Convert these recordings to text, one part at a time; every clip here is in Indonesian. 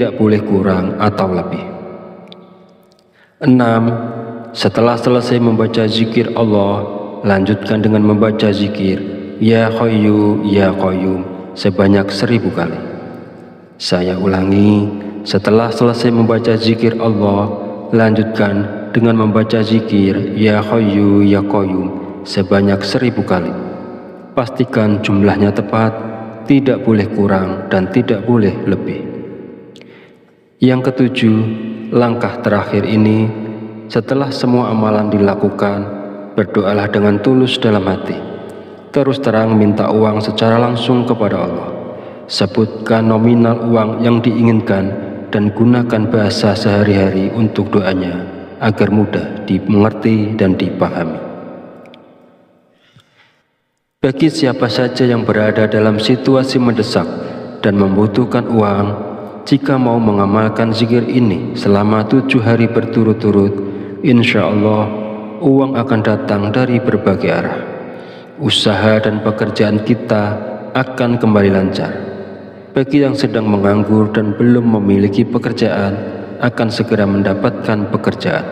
tidak boleh kurang atau lebih. 6. Setelah selesai membaca zikir Allah, lanjutkan dengan membaca zikir Ya Hayyu Ya Qayyum sebanyak 1000 kali. Saya ulangi, setelah selesai membaca zikir Allah, lanjutkan dengan membaca zikir Ya Hayyu Ya Qayyum sebanyak 1000 kali. Pastikan jumlahnya tepat, tidak boleh kurang dan tidak boleh lebih. Yang ketujuh, langkah terakhir ini, setelah semua amalan dilakukan, berdoalah dengan tulus dalam hati. Terus terang minta uang secara langsung kepada Allah. Sebutkan nominal uang yang diinginkan dan gunakan bahasa sehari-hari untuk doanya agar mudah dimengerti dan dipahami. Bagi siapa saja yang berada dalam situasi mendesak dan membutuhkan uang, jika mau mengamalkan zikir ini selama 7 hari berturut-turut, insya Allah uang akan datang dari berbagai arah. Usaha dan pekerjaan kita akan kembali lancar. Bagi yang sedang menganggur dan belum memiliki pekerjaan, akan segera mendapatkan pekerjaan.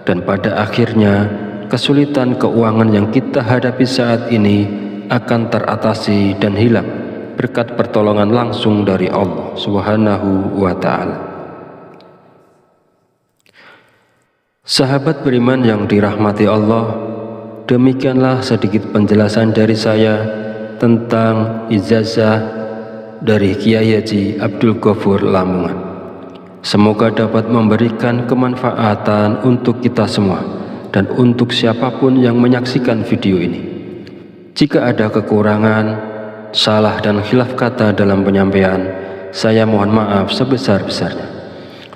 Dan pada akhirnya, kesulitan keuangan yang kita hadapi saat ini akan teratasi dan hilang berkat pertolongan langsung dari Allah Subhanahu wa Ta'ala. Sahabat beriman yang dirahmati Allah, demikianlah sedikit penjelasan dari saya tentang ijazah dari Kiai Haji Abdul Ghafur Lamongan. Semoga dapat memberikan kemanfaatan untuk kita semua dan untuk siapapun yang menyaksikan video ini. Jika ada kekurangan, salah dan khilaf kata dalam penyampaian, saya mohon maaf sebesar-besarnya.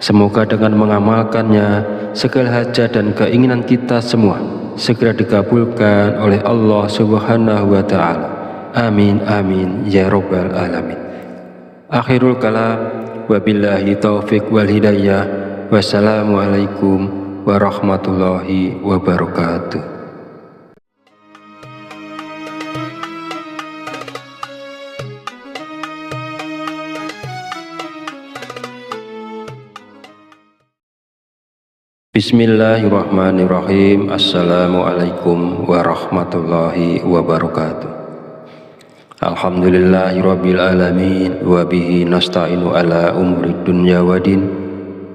Semoga dengan mengamalkannya, segala hajat dan keinginan kita semua segera dikabulkan oleh Allah Subhanahu wa Ta'ala. Amin amin ya rabbal alamin. Akhirul kalam, wabillahi taufiq wal hidayah. Wassalamualaikum warahmatullahi wabarakatuh. Bismillahirrahmanirrahim. Assalamualaikum warahmatullahi wabarakatuh. Alhamdulillahirabbil alamin wa bihi nasta'inu ala umurid dunya waddin.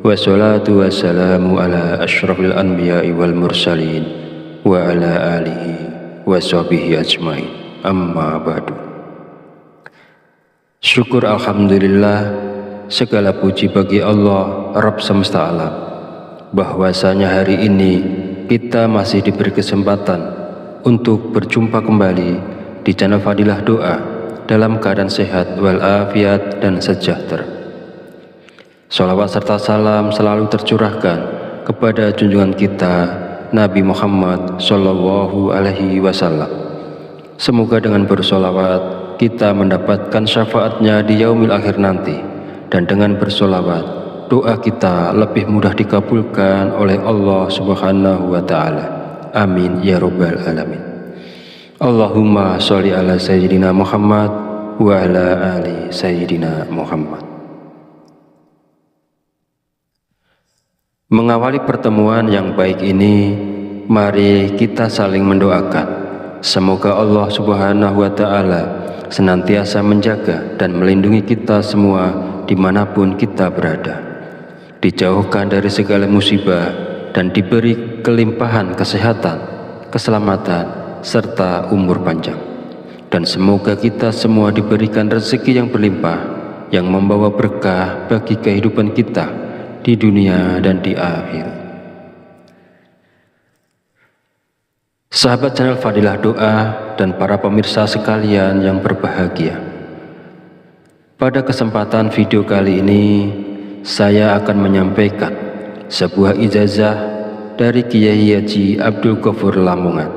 Wassalatu wassalamu ala asyrafil anbiya'i wal mursalin wa ala alihi wa sahbihi ajmain. Amma ba'du. Syukur alhamdulillah, segala puji bagi Allah Rabb semesta alam, bahwasanya hari ini kita masih diberi kesempatan untuk berjumpa kembali di channel Fadilah Doa dalam keadaan sehat walafiat dan sejahtera. Shalawat serta salam selalu tercurahkan kepada junjungan kita Nabi Muhammad Sallallahu Alaihi Wasallam. Semoga dengan bersolawat kita mendapatkan syafaatnya di yaumil akhir nanti, dan dengan bersolawat doa kita lebih mudah dikabulkan oleh Allah Subhanahu wa Ta'ala. Amin ya rabbal alamin. Allahumma sholli ala sayyidina Muhammad wa ala ali sayyidina Muhammad. Mengawali pertemuan yang baik ini, mari kita saling mendoakan. Semoga Allah Subhanahu wa Ta'ala senantiasa menjaga dan melindungi kita semua dimanapun kita berada, dijauhkan dari segala musibah dan diberi kelimpahan kesehatan, keselamatan, serta umur panjang. Dan semoga kita semua diberikan rezeki yang berlimpah, yang membawa berkah bagi kehidupan kita di dunia dan di akhirat. Sahabat channel Fadilah Doa dan para pemirsa sekalian yang berbahagia, pada kesempatan video kali ini saya akan menyampaikan sebuah ijazah dari Kiai Haji Abdul Ghafur Lamongan,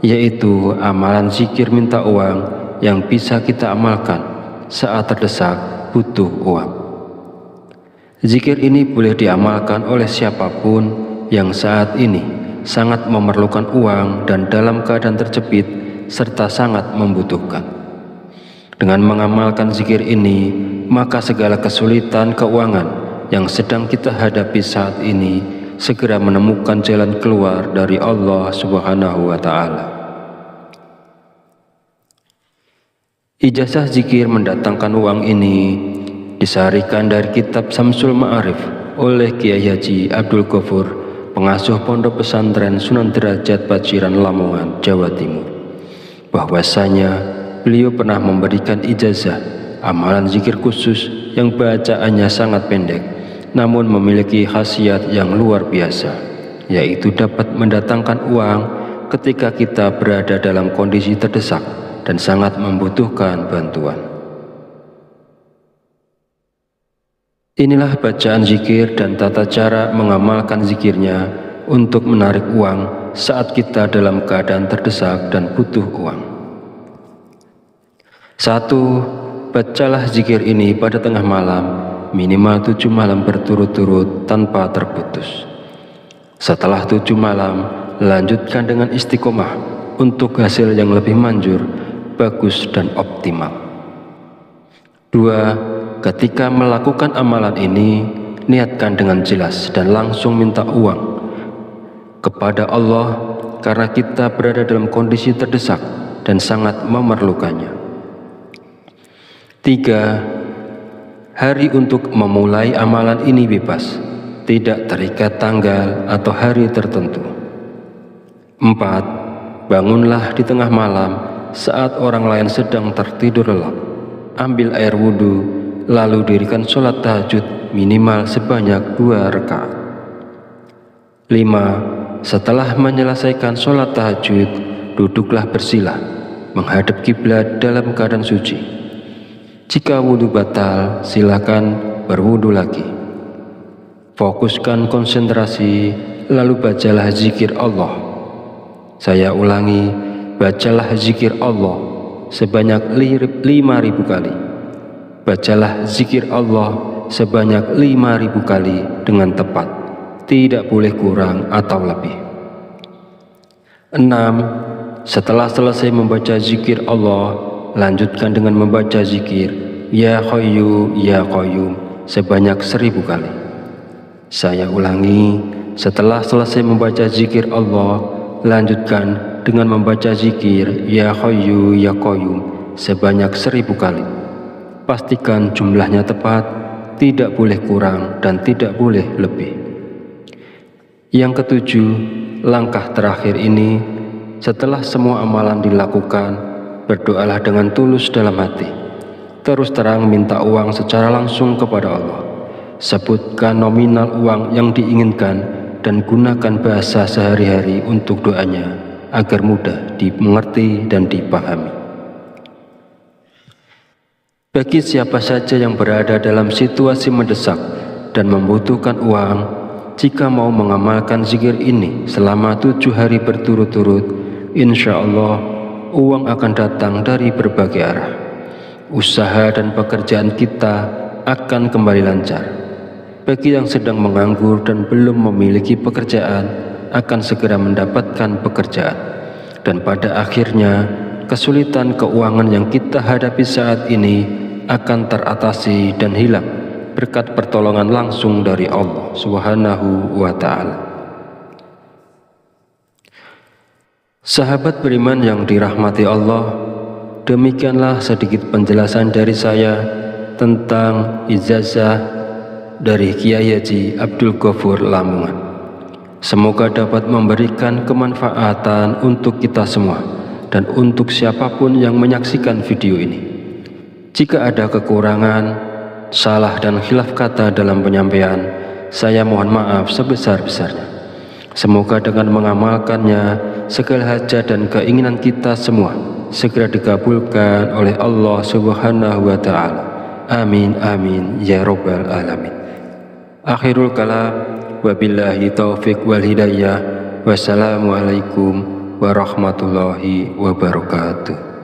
yaitu amalan zikir minta uang yang bisa kita amalkan saat terdesak butuh uang. Zikir ini boleh diamalkan oleh siapapun yang saat ini sangat memerlukan uang dan dalam keadaan terjepit serta sangat membutuhkan. Dengan mengamalkan zikir ini, maka segala kesulitan keuangan yang sedang kita hadapi saat ini segera menemukan jalan keluar dari Allah Subhanahu wa Ta'ala. Ijazah zikir mendatangkan uang ini disarikan dari kitab Samsul Ma'arif oleh Kiai Haji Abdul Ghafur, pengasuh Pondok Pesantren Sunan Derajat Paciran Lamongan, Jawa Timur, bahwasanya beliau pernah memberikan ijazah amalan zikir khusus yang bacaannya sangat pendek namun memiliki khasiat yang luar biasa, yaitu dapat mendatangkan uang ketika kita berada dalam kondisi terdesak dan sangat membutuhkan bantuan. Inilah bacaan zikir dan tata cara mengamalkan zikirnya untuk menarik uang saat kita dalam keadaan terdesak dan butuh uang. 1. Bacalah zikir ini pada tengah malam, minimal 7 malam berturut-turut tanpa terputus. Setelah 7 malam, lanjutkan dengan istiqomah untuk hasil yang lebih manjur, bagus dan optimal. 2. Ketika melakukan amalan ini, niatkan dengan jelas dan langsung minta uang kepada Allah karena kita berada dalam kondisi terdesak dan sangat memerlukannya. 3. Hari untuk memulai amalan ini bebas, tidak terikat tanggal atau hari tertentu. 4. Bangunlah di tengah malam saat orang lain sedang tertidur lelap. Ambil air wudhu, lalu dirikan sholat tahajud minimal sebanyak 2 rakaat. 5. Setelah menyelesaikan sholat tahajud, duduklah bersila, menghadap kiblat dalam keadaan suci. Jika wudhu batal, silakan berwudhu lagi. Fokuskan konsentrasi, lalu bacalah zikir Allah. Saya ulangi, bacalah zikir Allah sebanyak 5.000 kali. Bacalah zikir Allah sebanyak 5.000 kali dengan tepat, tidak boleh kurang atau lebih. 6. Setelah selesai membaca zikir Allah, lanjutkan dengan membaca zikir Ya Hayyu Ya Qayyum sebanyak 1.000 kali. Saya ulangi, setelah selesai membaca zikir Allah, lanjutkan dengan membaca zikir Ya Hayyu Ya Qayyum sebanyak 1.000 kali. Pastikan jumlahnya tepat, tidak boleh kurang dan tidak boleh lebih. Yang ketujuh, langkah terakhir ini, setelah semua amalan dilakukan, berdoalah dengan tulus dalam hati. Terus terang minta uang secara langsung kepada Allah. Sebutkan nominal uang yang diinginkan dan gunakan bahasa sehari-hari untuk doanya agar mudah dimengerti dan dipahami. Bagi siapa saja yang berada dalam situasi mendesak dan membutuhkan uang, jika mau mengamalkan zikir ini selama 7 hari berturut-turut, insya Allah uang akan datang dari berbagai arah. Usaha dan pekerjaan kita akan kembali lancar. Bagi yang sedang menganggur dan belum memiliki pekerjaan, akan segera mendapatkan pekerjaan. Dan pada akhirnya, kesulitan keuangan yang kita hadapi saat ini akan teratasi dan hilang berkat pertolongan langsung dari Allah Subhanahu wa Ta'ala. Sahabat beriman yang dirahmati Allah, demikianlah sedikit penjelasan dari saya tentang ijazah dari Kiai Haji Abdul Ghafur Lamongan. Semoga dapat memberikan kemanfaatan untuk kita semua dan untuk siapapun yang menyaksikan video ini. Jika ada kekurangan, salah dan khilaf kata dalam penyampaian, saya mohon maaf sebesar-besarnya. Semoga dengan mengamalkannya, segala hajat dan keinginan kita semua segera dikabulkan oleh Allah Subhanahu wa Ta'ala. Amin amin ya rabbal alamin. Akhirul kalam, wabillahi taufiq wal hidayah. Wassalamualaikum warahmatullahi wabarakatuh.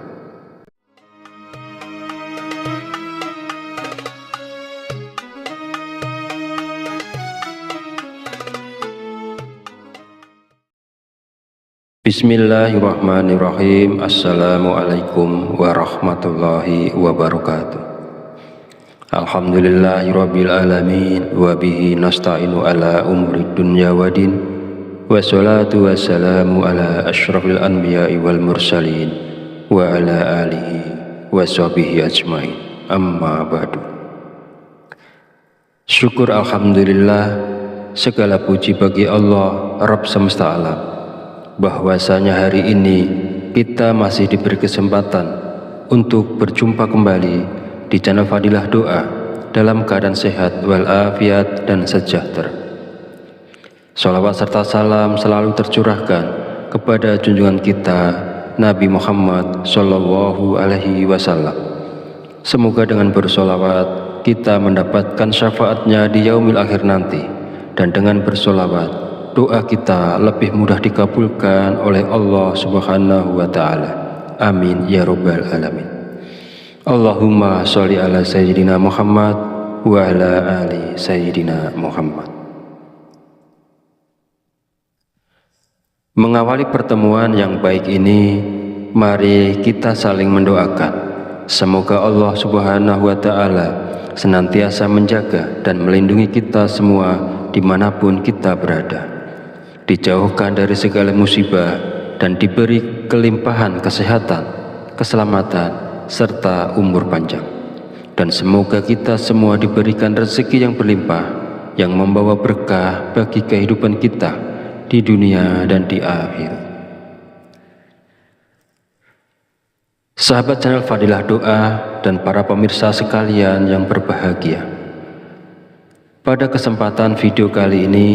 Bismillahirrahmanirrahim. Assalamualaikum warahmatullahi wabarakatuh. Alhamdulillahirabbil alamin wa bihi nasta'inu ala umuri dunya waddin wassalatu wassalamu ala asyrafil anbiya'i wal mursalin wa ala alihi wa sahbihi ajmain, amma ba'du. Syukur alhamdulillah, segala puji bagi Allah Rabb semesta alam, bahwasanya hari ini kita masih diberi kesempatan untuk berjumpa kembali di channel Fadilah Doa dalam keadaan sehat walafiat dan sejahtera. Sholawat serta salam selalu tercurahkan kepada junjungan kita Nabi Muhammad Sallallahu Alaihi Wasallam. Semoga dengan bersolawat kita mendapatkan syafaatnya di yaumil akhir nanti, dan dengan bersolawat doa kita lebih mudah dikabulkan oleh Allah Subhanahu wa Ta'ala. Amin ya Rabbal Alamin. Allahumma sholli ala Sayyidina Muhammad wa ala ali Sayyidina Muhammad. Mengawali pertemuan yang baik ini, mari kita saling mendoakan. Semoga Allah Subhanahu wa Ta'ala senantiasa menjaga dan melindungi kita semua dimanapun kita berada, dijauhkan dari segala musibah dan diberi kelimpahan kesehatan, keselamatan, serta umur panjang. Dan semoga kita semua diberikan rezeki yang berlimpah, yang membawa berkah bagi kehidupan kita di dunia dan di akhirat. Sahabat channel Fadilah Doa dan para pemirsa sekalian yang berbahagia, pada kesempatan video kali ini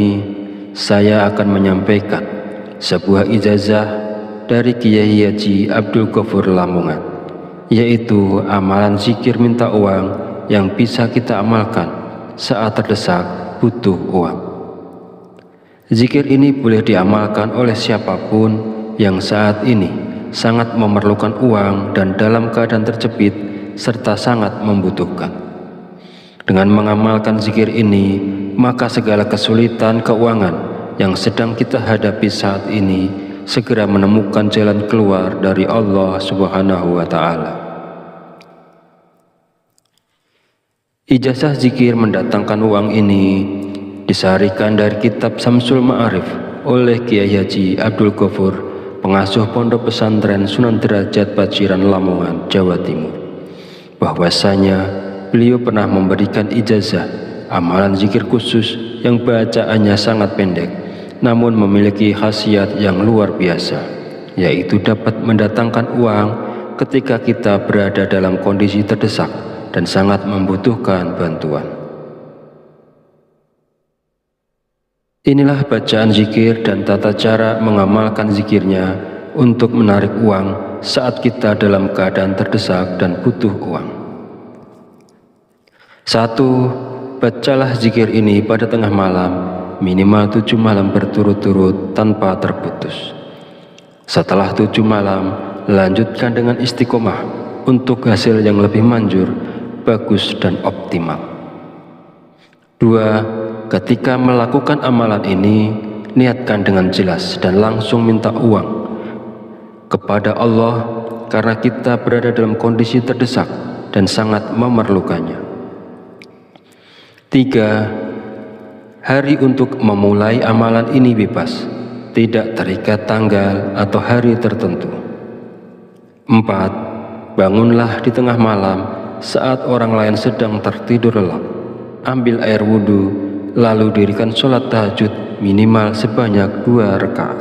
saya akan menyampaikan sebuah ijazah dari Kiai Haji Abdul Ghafur Lamongan, yaitu amalan zikir minta uang yang bisa kita amalkan saat terdesak butuh uang. Zikir ini boleh diamalkan oleh siapapun yang saat ini sangat memerlukan uang dan dalam keadaan terjepit serta sangat membutuhkan. Dengan mengamalkan zikir ini, maka segala kesulitan keuangan yang sedang kita hadapi saat ini segera menemukan jalan keluar dari Allah Subhanahu wa Ta'ala. Ijazah zikir mendatangkan uang ini disarikan dari kitab Samsul Ma'arif oleh Kiai Haji Abdul Ghafur, pengasuh Pondok Pesantren Sunan Derajat Paciran Lamongan, Jawa Timur, bahwasanya beliau pernah memberikan ijazah amalan zikir khusus yang bacaannya sangat pendek namun memiliki khasiat yang luar biasa, yaitu dapat mendatangkan uang ketika kita berada dalam kondisi terdesak dan sangat membutuhkan bantuan. Inilah bacaan zikir dan tata cara mengamalkan zikirnya untuk menarik uang saat kita dalam keadaan terdesak dan butuh uang. 1. Bacalah zikir ini pada tengah malam, minimal 7 malam berturut-turut tanpa terputus. Setelah 7 malam, lanjutkan dengan istiqomah untuk hasil yang lebih manjur, bagus dan optimal. 2. Ketika melakukan amalan ini, niatkan dengan jelas dan langsung minta uang kepada Allah karena kita berada dalam kondisi terdesak dan sangat memerlukannya. 3. Hari untuk memulai amalan ini bebas, tidak terikat tanggal atau hari tertentu. 4. Bangunlah di tengah malam saat orang lain sedang tertidur lelap. Ambil air wudhu, lalu dirikan sholat tahajud minimal sebanyak 2 rakaat.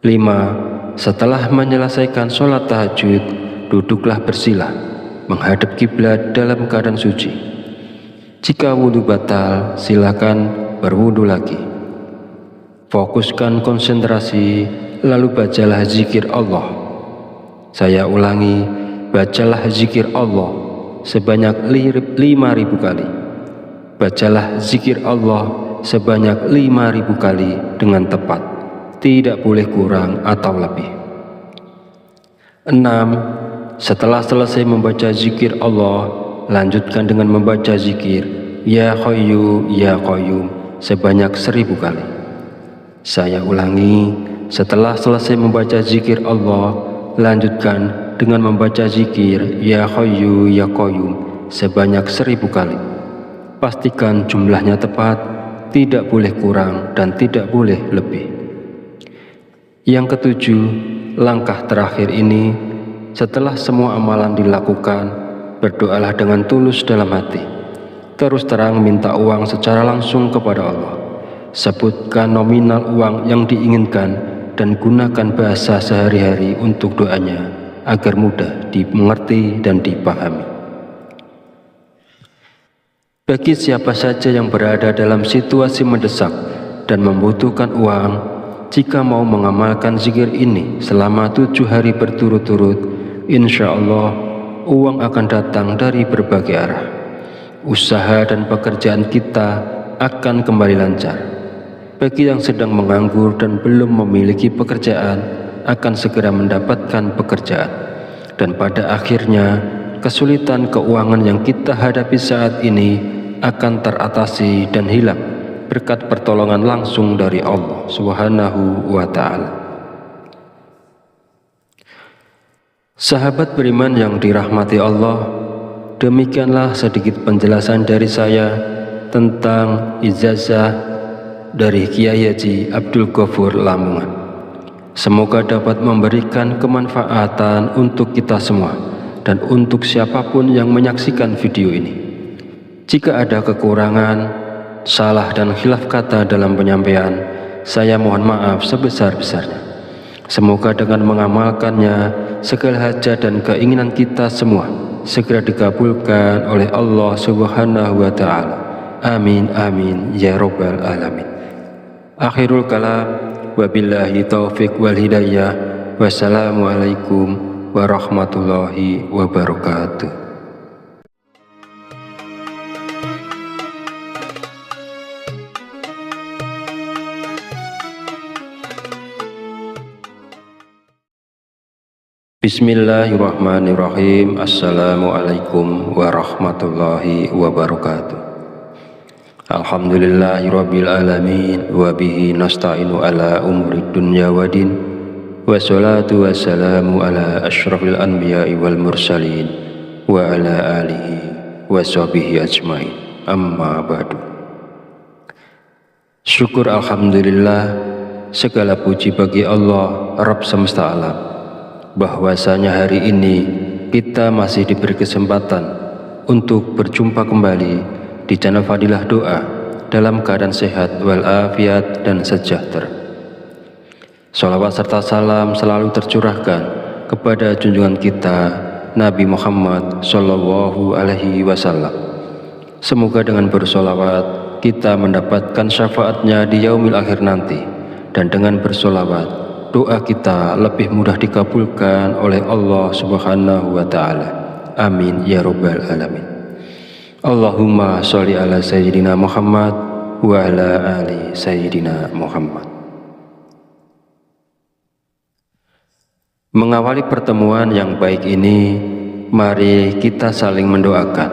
5. Setelah menyelesaikan sholat tahajud, duduklah bersila, menghadap kiblat dalam keadaan suci. Jika wudhu batal, silakan berwudhu lagi. Fokuskan konsentrasi, lalu bacalah zikir Allah. Saya ulangi, bacalah zikir Allah sebanyak 5.000 kali. Bacalah zikir Allah sebanyak 5.000 kali dengan tepat, tidak boleh kurang atau lebih. 6. Setelah selesai membaca zikir Allah, lanjutkan dengan membaca zikir Ya Hayyu Ya Qayyum sebanyak 1000 kali. Saya ulangi, setelah selesai membaca zikir Allah, lanjutkan dengan membaca zikir Ya Hayyu Ya Qayyum sebanyak 1000 kali. Pastikan jumlahnya tepat, tidak boleh kurang dan tidak boleh lebih. Yang ketujuh, langkah terakhir ini, setelah semua amalan dilakukan, berdoalah dengan tulus dalam hati. Terus terang minta uang secara langsung kepada Allah. Sebutkan nominal uang yang diinginkan dan gunakan bahasa sehari-hari untuk doanya agar mudah dimengerti dan dipahami. Bagi siapa saja yang berada dalam situasi mendesak dan membutuhkan uang, jika mau mengamalkan zikir ini selama 7 hari berturut-turut, insya Allah uang akan datang dari berbagai arah. Usaha dan pekerjaan kita akan kembali lancar. Bagi yang sedang menganggur dan belum memiliki pekerjaan, akan segera mendapatkan pekerjaan. Dan pada akhirnya, kesulitan keuangan yang kita hadapi saat ini akan teratasi dan hilang berkat pertolongan langsung dari Allah Subhanahu wa Ta'ala. Sahabat beriman yang dirahmati Allah, demikianlah sedikit penjelasan dari saya tentang ijazah dari Kiai Haji Abdul Ghafur Lamongan. Semoga dapat memberikan kemanfaatan untuk kita semua dan untuk siapapun yang menyaksikan video ini. Jika ada kekurangan, salah dan khilaf kata dalam penyampaian, saya mohon maaf sebesar-besarnya. Semoga dengan mengamalkannya, segala hajat dan keinginan kita semua segera dikabulkan oleh Allah Subhanahu wa Ta'ala. Amin amin ya rabbal alamin. Akhirul kalam, wabillahi taufiq wal hidayah. Wassalamualaikum warahmatullahi wabarakatuh. Bismillahirrahmanirrahim. Assalamualaikum warahmatullahi wabarakatuh. Alhamdulillahirabbil alamin wa bihi nasta'inu ala umurid dunya waddin. Wassalatu wassalamu ala asyrafil anbiya'i wal mursalin wa ala alihi wa sahbihi ajmain. Amma ba'du. Syukur alhamdulillah, segala puji bagi Allah Rabb semesta alam, bahwasanya hari ini kita masih diberi kesempatan untuk berjumpa kembali di channel Fadilah Doa dalam keadaan sehat walafiat dan sejahtera. Sholawat serta salam selalu tercurahkan kepada junjungan kita Nabi Muhammad Sallallahu Alaihi Wasallam. Semoga dengan bersolawat kita mendapatkan syafaatnya di yaumil akhir nanti, dan dengan bersolawat doa kita lebih mudah dikabulkan oleh Allah Subhanahu wa Ta'ala. Amin ya rabbal alamin. Allahumma sholli ala sayyidina Muhammad wa ala ali sayyidina Muhammad. Mengawali pertemuan yang baik ini, mari kita saling mendoakan.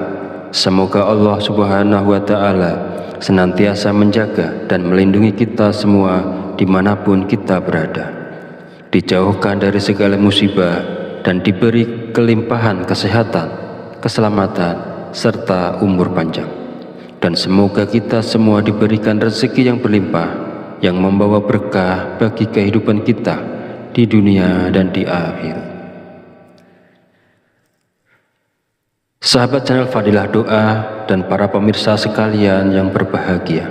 Semoga Allah Subhanahu wa Ta'ala senantiasa menjaga dan melindungi kita semua dimanapun kita berada, dijauhkan dari segala musibah dan diberi kelimpahan kesehatan, keselamatan, serta umur panjang. Dan semoga kita semua diberikan rezeki yang berlimpah, yang membawa berkah bagi kehidupan kita di dunia dan di akhirat. Sahabat channel Fadilah Doa dan para pemirsa sekalian yang berbahagia,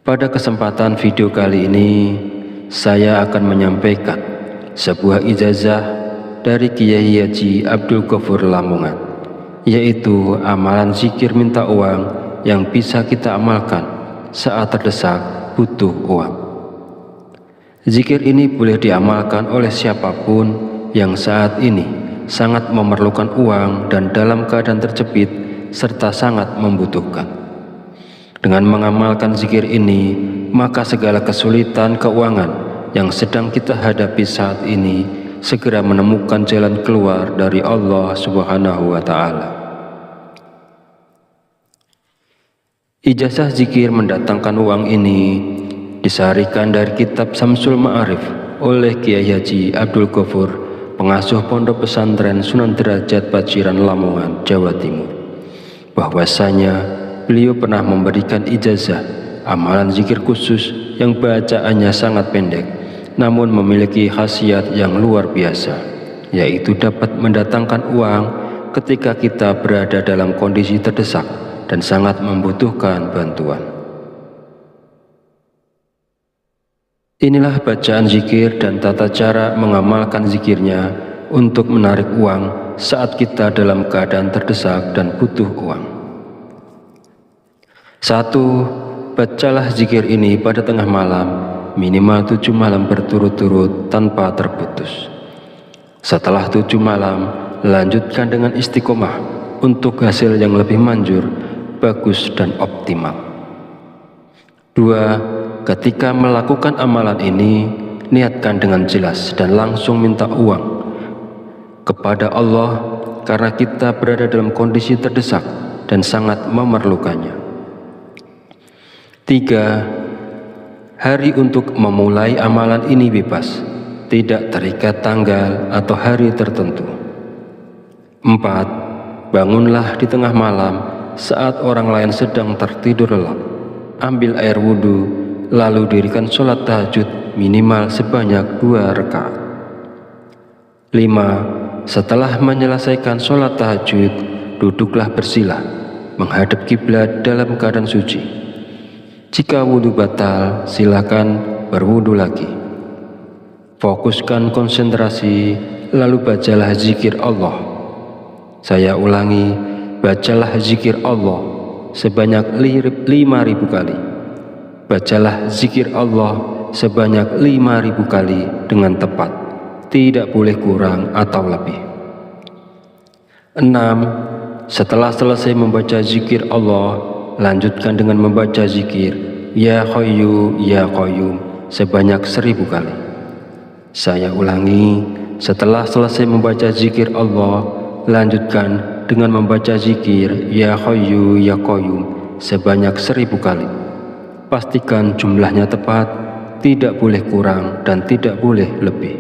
pada kesempatan video kali ini saya akan menyampaikan sebuah ijazah dari Kiai Haji Abdul Ghafur Lamongan, yaitu amalan zikir minta uang yang bisa kita amalkan saat terdesak butuh uang. Zikir ini boleh diamalkan oleh siapapun yang saat ini sangat memerlukan uang dan dalam keadaan terjepit serta sangat membutuhkan. Dengan mengamalkan zikir ini, maka segala kesulitan keuangan yang sedang kita hadapi saat ini segera menemukan jalan keluar dari Allah Subhanahu wa Ta'ala. Ijazah zikir mendatangkan uang ini disaharikan dari kitab Samsul Ma'arif oleh Kiai Haji Abdul Ghafur pengasuh Pondok Pesantren Sunan Derajat Paciran Lamongan, Jawa Timur, bahwasanya beliau pernah memberikan ijazah amalan zikir khusus yang bacaannya sangat pendek namun memiliki khasiat yang luar biasa, yaitu dapat mendatangkan uang ketika kita berada dalam kondisi terdesak dan sangat membutuhkan bantuan. Inilah bacaan zikir dan tata cara mengamalkan zikirnya untuk menarik uang saat kita dalam keadaan terdesak dan butuh uang. 1. Bacalah zikir ini pada tengah malam, minimal 7 malam berturut-turut tanpa terputus. Setelah 7 malam, lanjutkan dengan istiqomah untuk hasil yang lebih manjur, bagus dan optimal. 2. Ketika melakukan amalan ini, niatkan dengan jelas dan langsung minta uang kepada Allah karena kita berada dalam kondisi terdesak dan sangat memerlukannya. 3. Hari untuk memulai amalan ini bebas, tidak terikat tanggal atau hari tertentu. 4. Bangunlah di tengah malam saat orang lain sedang tertidur lelap. Ambil air wudhu, lalu dirikan sholat tahajud minimal sebanyak 2 rakaat. 5. Setelah menyelesaikan sholat tahajud, duduklah bersila, menghadap kiblat dalam keadaan suci. Jika wudhu batal, silakan berwudhu lagi. Fokuskan konsentrasi, lalu bacalah zikir Allah. Saya ulangi, bacalah zikir Allah sebanyak 5.000 kali. Bacalah zikir Allah sebanyak 5.000 kali dengan tepat, tidak boleh kurang atau lebih. 6. Setelah selesai membaca zikir Allah, lanjutkan dengan membaca zikir Ya Hayyu Ya Qayyum sebanyak 1.000 kali. Saya ulangi, setelah selesai membaca zikir Allah, lanjutkan dengan membaca zikir Ya Hayyu Ya Qayyum sebanyak 1.000 kali. Pastikan jumlahnya tepat, tidak boleh kurang dan tidak boleh lebih.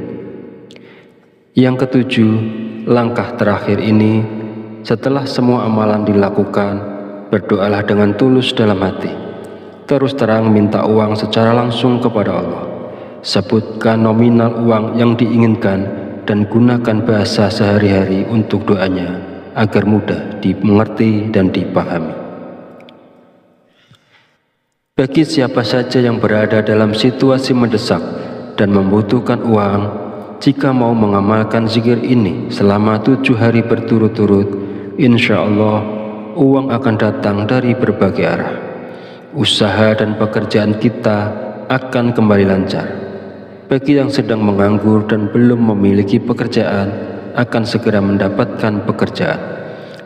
Yang ketujuh, langkah terakhir ini, setelah semua amalan dilakukan, berdoalah dengan tulus dalam hati. Terus terang minta uang secara langsung kepada Allah. Sebutkan nominal uang yang diinginkan dan gunakan bahasa sehari-hari untuk doanya agar mudah dimengerti dan dipahami. Bagi siapa saja yang berada dalam situasi mendesak dan membutuhkan uang, jika mau mengamalkan zikir ini selama 7 hari berturut-turut, insya Allah uang akan datang dari berbagai arah. Usaha dan pekerjaan kita akan kembali lancar. Bagi yang sedang menganggur dan belum memiliki pekerjaan, akan segera mendapatkan pekerjaan.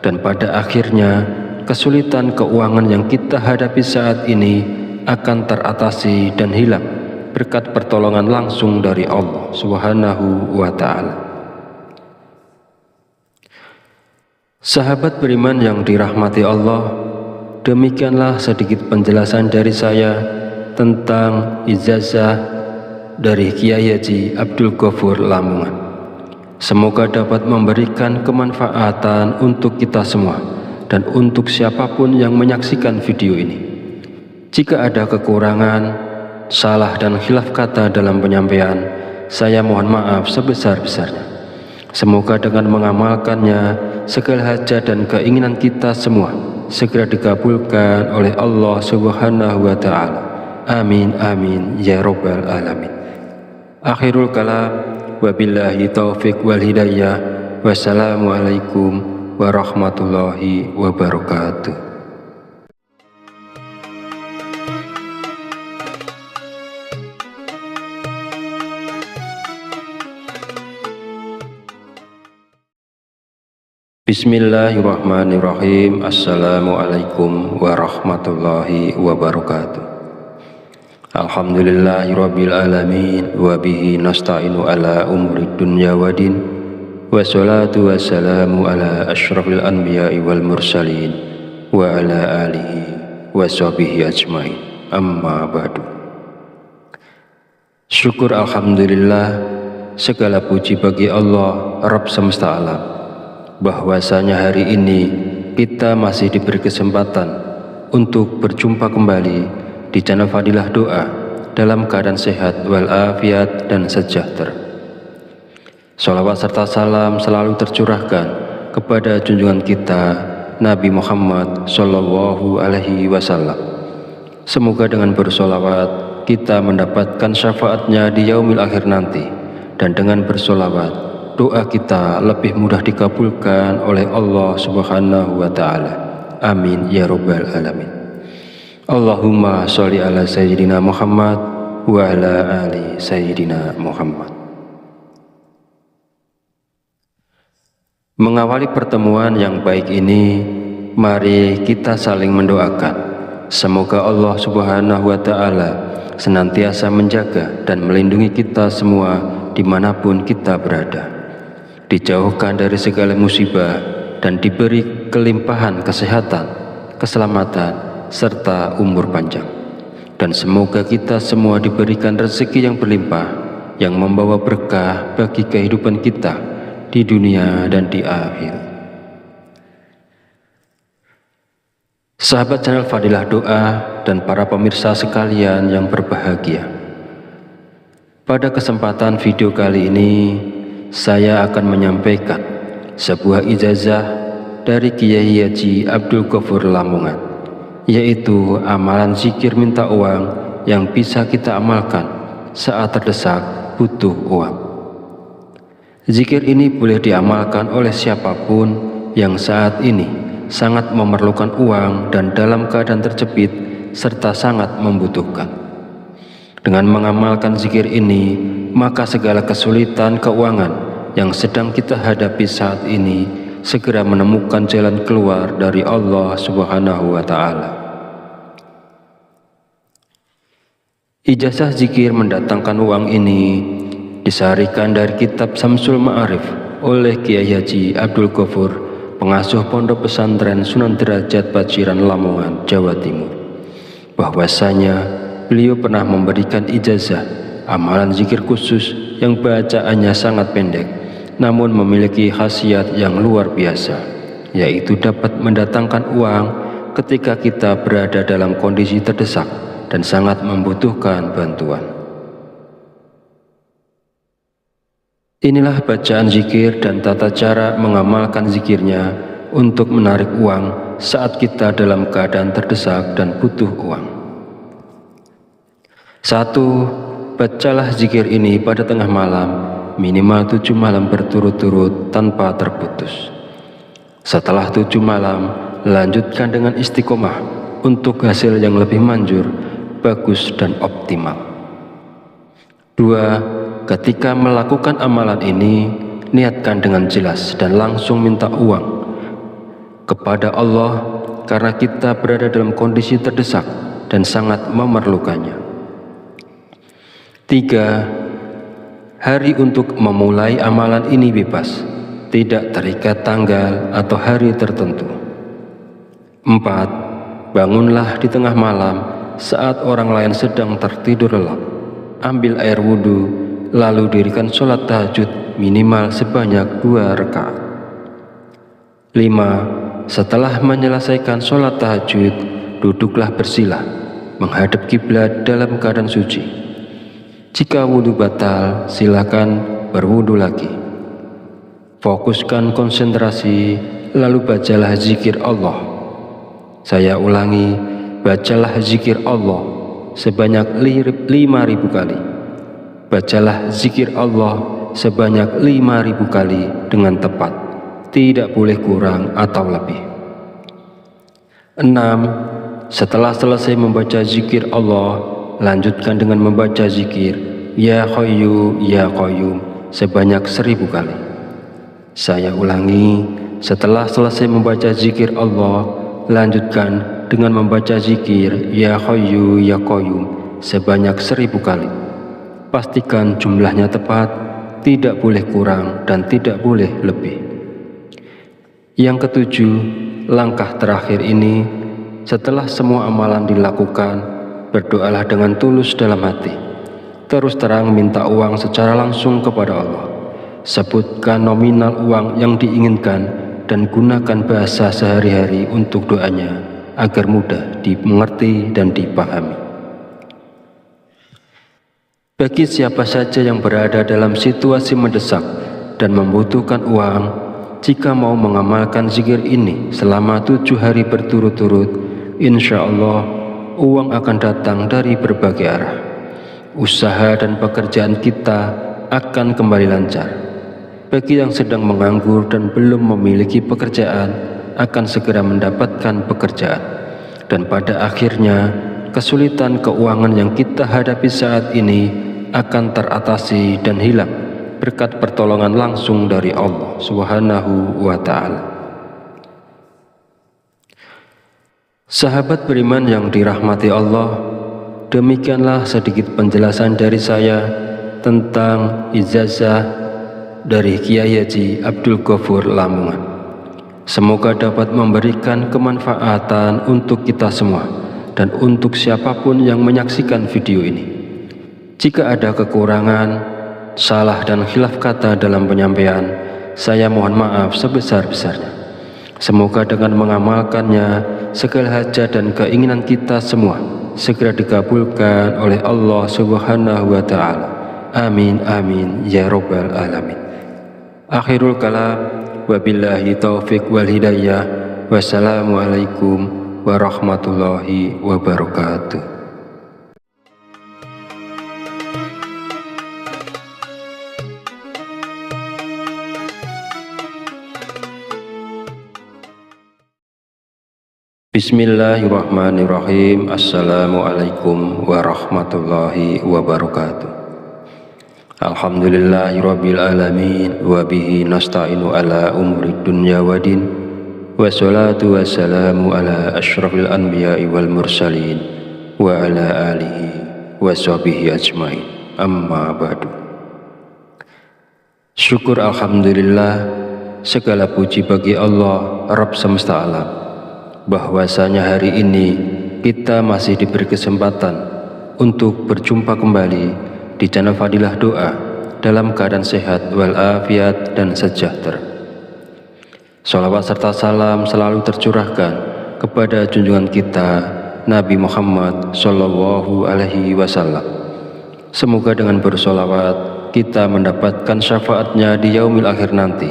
Dan pada akhirnya, kesulitan keuangan yang kita hadapi saat ini akan teratasi dan hilang berkat pertolongan langsung dari Allah Subhanahu wa Ta'ala. Sahabat beriman yang dirahmati Allah, demikianlah sedikit penjelasan dari saya tentang ijazah dari Kiai Haji Abdul Ghafur Lamongan. Semoga dapat memberikan kemanfaatan untuk kita semua dan untuk siapapun yang menyaksikan video ini. Jika ada kekurangan, salah dan khilaf kata dalam penyampaian, saya mohon maaf sebesar-besarnya. Semoga dengan mengamalkannya, segala hajat dan keinginan kita semua segera dikabulkan oleh Allah Subhanahu wa Ta'ala. Amin amin ya rabbal alamin. Akhirul kalam, wabillahi taufiq wal hidayah. Wassalamualaikum warahmatullahi wabarakatuh. Bismillahirrahmanirrahim. Assalamualaikum warahmatullahi wabarakatuh. Alhamdulillahirabbil alamin wa bihi nasta'inu ala umuri dunya waddin. Wassalatu wassalamu ala asyrafil anbiya'i wal mursalin wa ala alihi wa sahbihi ajmain. Amma ba'du. Syukur alhamdulillah, segala puji bagi Allah, Rabb semesta alam, bahwasanya hari ini kita masih diberi kesempatan untuk berjumpa kembali di channel Fadilah Doa dalam keadaan sehat walafiat dan sejahtera. Sholawat serta salam selalu tercurahkan kepada junjungan kita Nabi Muhammad Shallallahu Alaihi Wasallam. Semoga dengan bersolawat kita mendapatkan syafaatnya di yaumil akhir nanti, dan dengan bersolawat doa kita lebih mudah dikabulkan oleh Allah Subhanahu wa Ta'ala. Amin ya Rabbal Alamin. Allahumma sholli ala Sayyidina Muhammad wa ala ali Sayyidina Muhammad. Mengawali pertemuan yang baik ini, mari kita saling mendoakan. Semoga Allah Subhanahu wa Ta'ala senantiasa menjaga dan melindungi kita semua dimanapun kita berada, dijauhkan dari segala musibah dan diberi kelimpahan kesehatan, keselamatan, serta umur panjang. Dan semoga kita semua diberikan rezeki yang berlimpah, yang membawa berkah bagi kehidupan kita di dunia dan di akhirat. Sahabat channel Fadilah Doa dan para pemirsa sekalian yang berbahagia, pada kesempatan video kali ini saya akan menyampaikan sebuah ijazah dari Kiai Haji Abdul Ghafur Lamongan, yaitu amalan zikir minta uang yang bisa kita amalkan saat terdesak butuh uang. Zikir ini boleh diamalkan oleh siapapun yang saat ini sangat memerlukan uang dan dalam keadaan terjepit serta sangat membutuhkan. Dengan mengamalkan zikir ini, maka segala kesulitan keuangan yang sedang kita hadapi saat ini segera menemukan jalan keluar dari Allah Subhanahu wa Ta'ala. Ijazah zikir mendatangkan uang ini disarikan dari kitab Samsul Ma'arif oleh Kiai Haji Abdul Ghafur, pengasuh Pondok Pesantren Sunan Derajat Paciran Lamongan, Jawa Timur, bahwasanya beliau pernah memberikan ijazah amalan zikir khusus yang bacaannya sangat pendek namun memiliki khasiat yang luar biasa, yaitu dapat mendatangkan uang ketika kita berada dalam kondisi terdesak dan sangat membutuhkan bantuan. Inilah bacaan zikir dan tata cara mengamalkan zikirnya untuk menarik uang saat kita dalam keadaan terdesak dan butuh uang. 1. Bacalah zikir ini pada tengah malam, minimal 7 malam berturut-turut tanpa terputus. Setelah 7 malam, lanjutkan dengan istiqomah untuk hasil yang lebih manjur, bagus dan optimal. 2. Ketika melakukan amalan ini, niatkan dengan jelas dan langsung minta uang kepada Allah karena kita berada dalam kondisi terdesak dan sangat memerlukannya. 3. Hari untuk memulai amalan ini bebas, tidak terikat tanggal atau hari tertentu. 4. Bangunlah di tengah malam saat orang lain sedang tertidur lelap. Ambil air wudhu, lalu dirikan sholat tahajud minimal sebanyak 2 rakaat. 5. Setelah menyelesaikan sholat tahajud, duduklah bersila, menghadap kiblat dalam keadaan suci. Jika wudhu batal, silakan berwudhu lagi. Fokuskan konsentrasi, lalu bacalah zikir Allah. Saya ulangi, bacalah zikir Allah sebanyak 5.000 kali. Bacalah zikir Allah sebanyak 5.000 kali dengan tepat, tidak boleh kurang atau lebih. 6. Setelah selesai membaca zikir Allah, lanjutkan dengan membaca zikir Ya Hayyu Ya Qayyum sebanyak 1.000 kali. Saya ulangi, setelah selesai membaca zikir Allah, lanjutkan dengan membaca zikir Ya Hayyu Ya Qayyum sebanyak 1.000 kali. Pastikan jumlahnya tepat, tidak boleh kurang dan tidak boleh lebih. Yang ketujuh, langkah terakhir ini, setelah semua amalan dilakukan, berdoalah dengan tulus dalam hati. terus terang minta uang secara langsung kepada Allah. Sebutkan nominal uang yang diinginkan dan gunakan bahasa sehari-hari untuk doanya agar mudah dimengerti dan dipahami. Bagi siapa saja yang berada dalam situasi mendesak dan membutuhkan uang, jika mau mengamalkan zikir ini selama 7 hari berturut-turut, insya Allah uang akan datang dari berbagai arah. Usaha dan pekerjaan kita akan kembali lancar. Bagi yang sedang menganggur dan belum memiliki pekerjaan, akan segera mendapatkan pekerjaan. Dan pada akhirnya, kesulitan keuangan yang kita hadapi saat ini akan teratasi dan hilang berkat pertolongan langsung dari Allah Subhanahu wa Ta'ala. Sahabat beriman yang dirahmati Allah, demikianlah sedikit penjelasan dari saya tentang ijazah dari Kiai Haji Abdul Ghafur Lamongan. Semoga dapat memberikan kemanfaatan untuk kita semua dan untuk siapapun yang menyaksikan video ini. Jika ada kekurangan, salah dan khilaf kata dalam penyampaian, saya mohon maaf sebesar-besarnya. Semoga dengan mengamalkannya, segala hajat dan keinginan kita semua segera dikabulkan oleh Allah Subhanahu wa Ta'ala. Amin amin ya rabbal alamin. Akhirul kalam, wabillahi taufiq wal hidayah. Wassalamualaikum warahmatullahi wabarakatuh. Bismillahirrahmanirrahim. Assalamualaikum warahmatullahi wabarakatuh. Alhamdulillahirabbil alamin wa bihi nasta'inu ala umuri dunya waddin. Wassalatu wassalamu ala asyrafil anbiya'i wal mursalin wa ala alihi wa sahbihi ajmain. Amma ba'du. Syukur alhamdulillah, segala puji bagi Allah Rabb semesta alam, bahwasanya hari ini kita masih diberi kesempatan untuk berjumpa kembali di channel Fadilah Doa dalam keadaan sehat walafiat dan sejahtera. Sholawat serta salam selalu tercurahkan kepada junjungan kita Nabi Muhammad Sallallahu Alaihi Wasallam. Semoga dengan bersholawat kita mendapatkan syafaatnya di yaumil akhir nanti,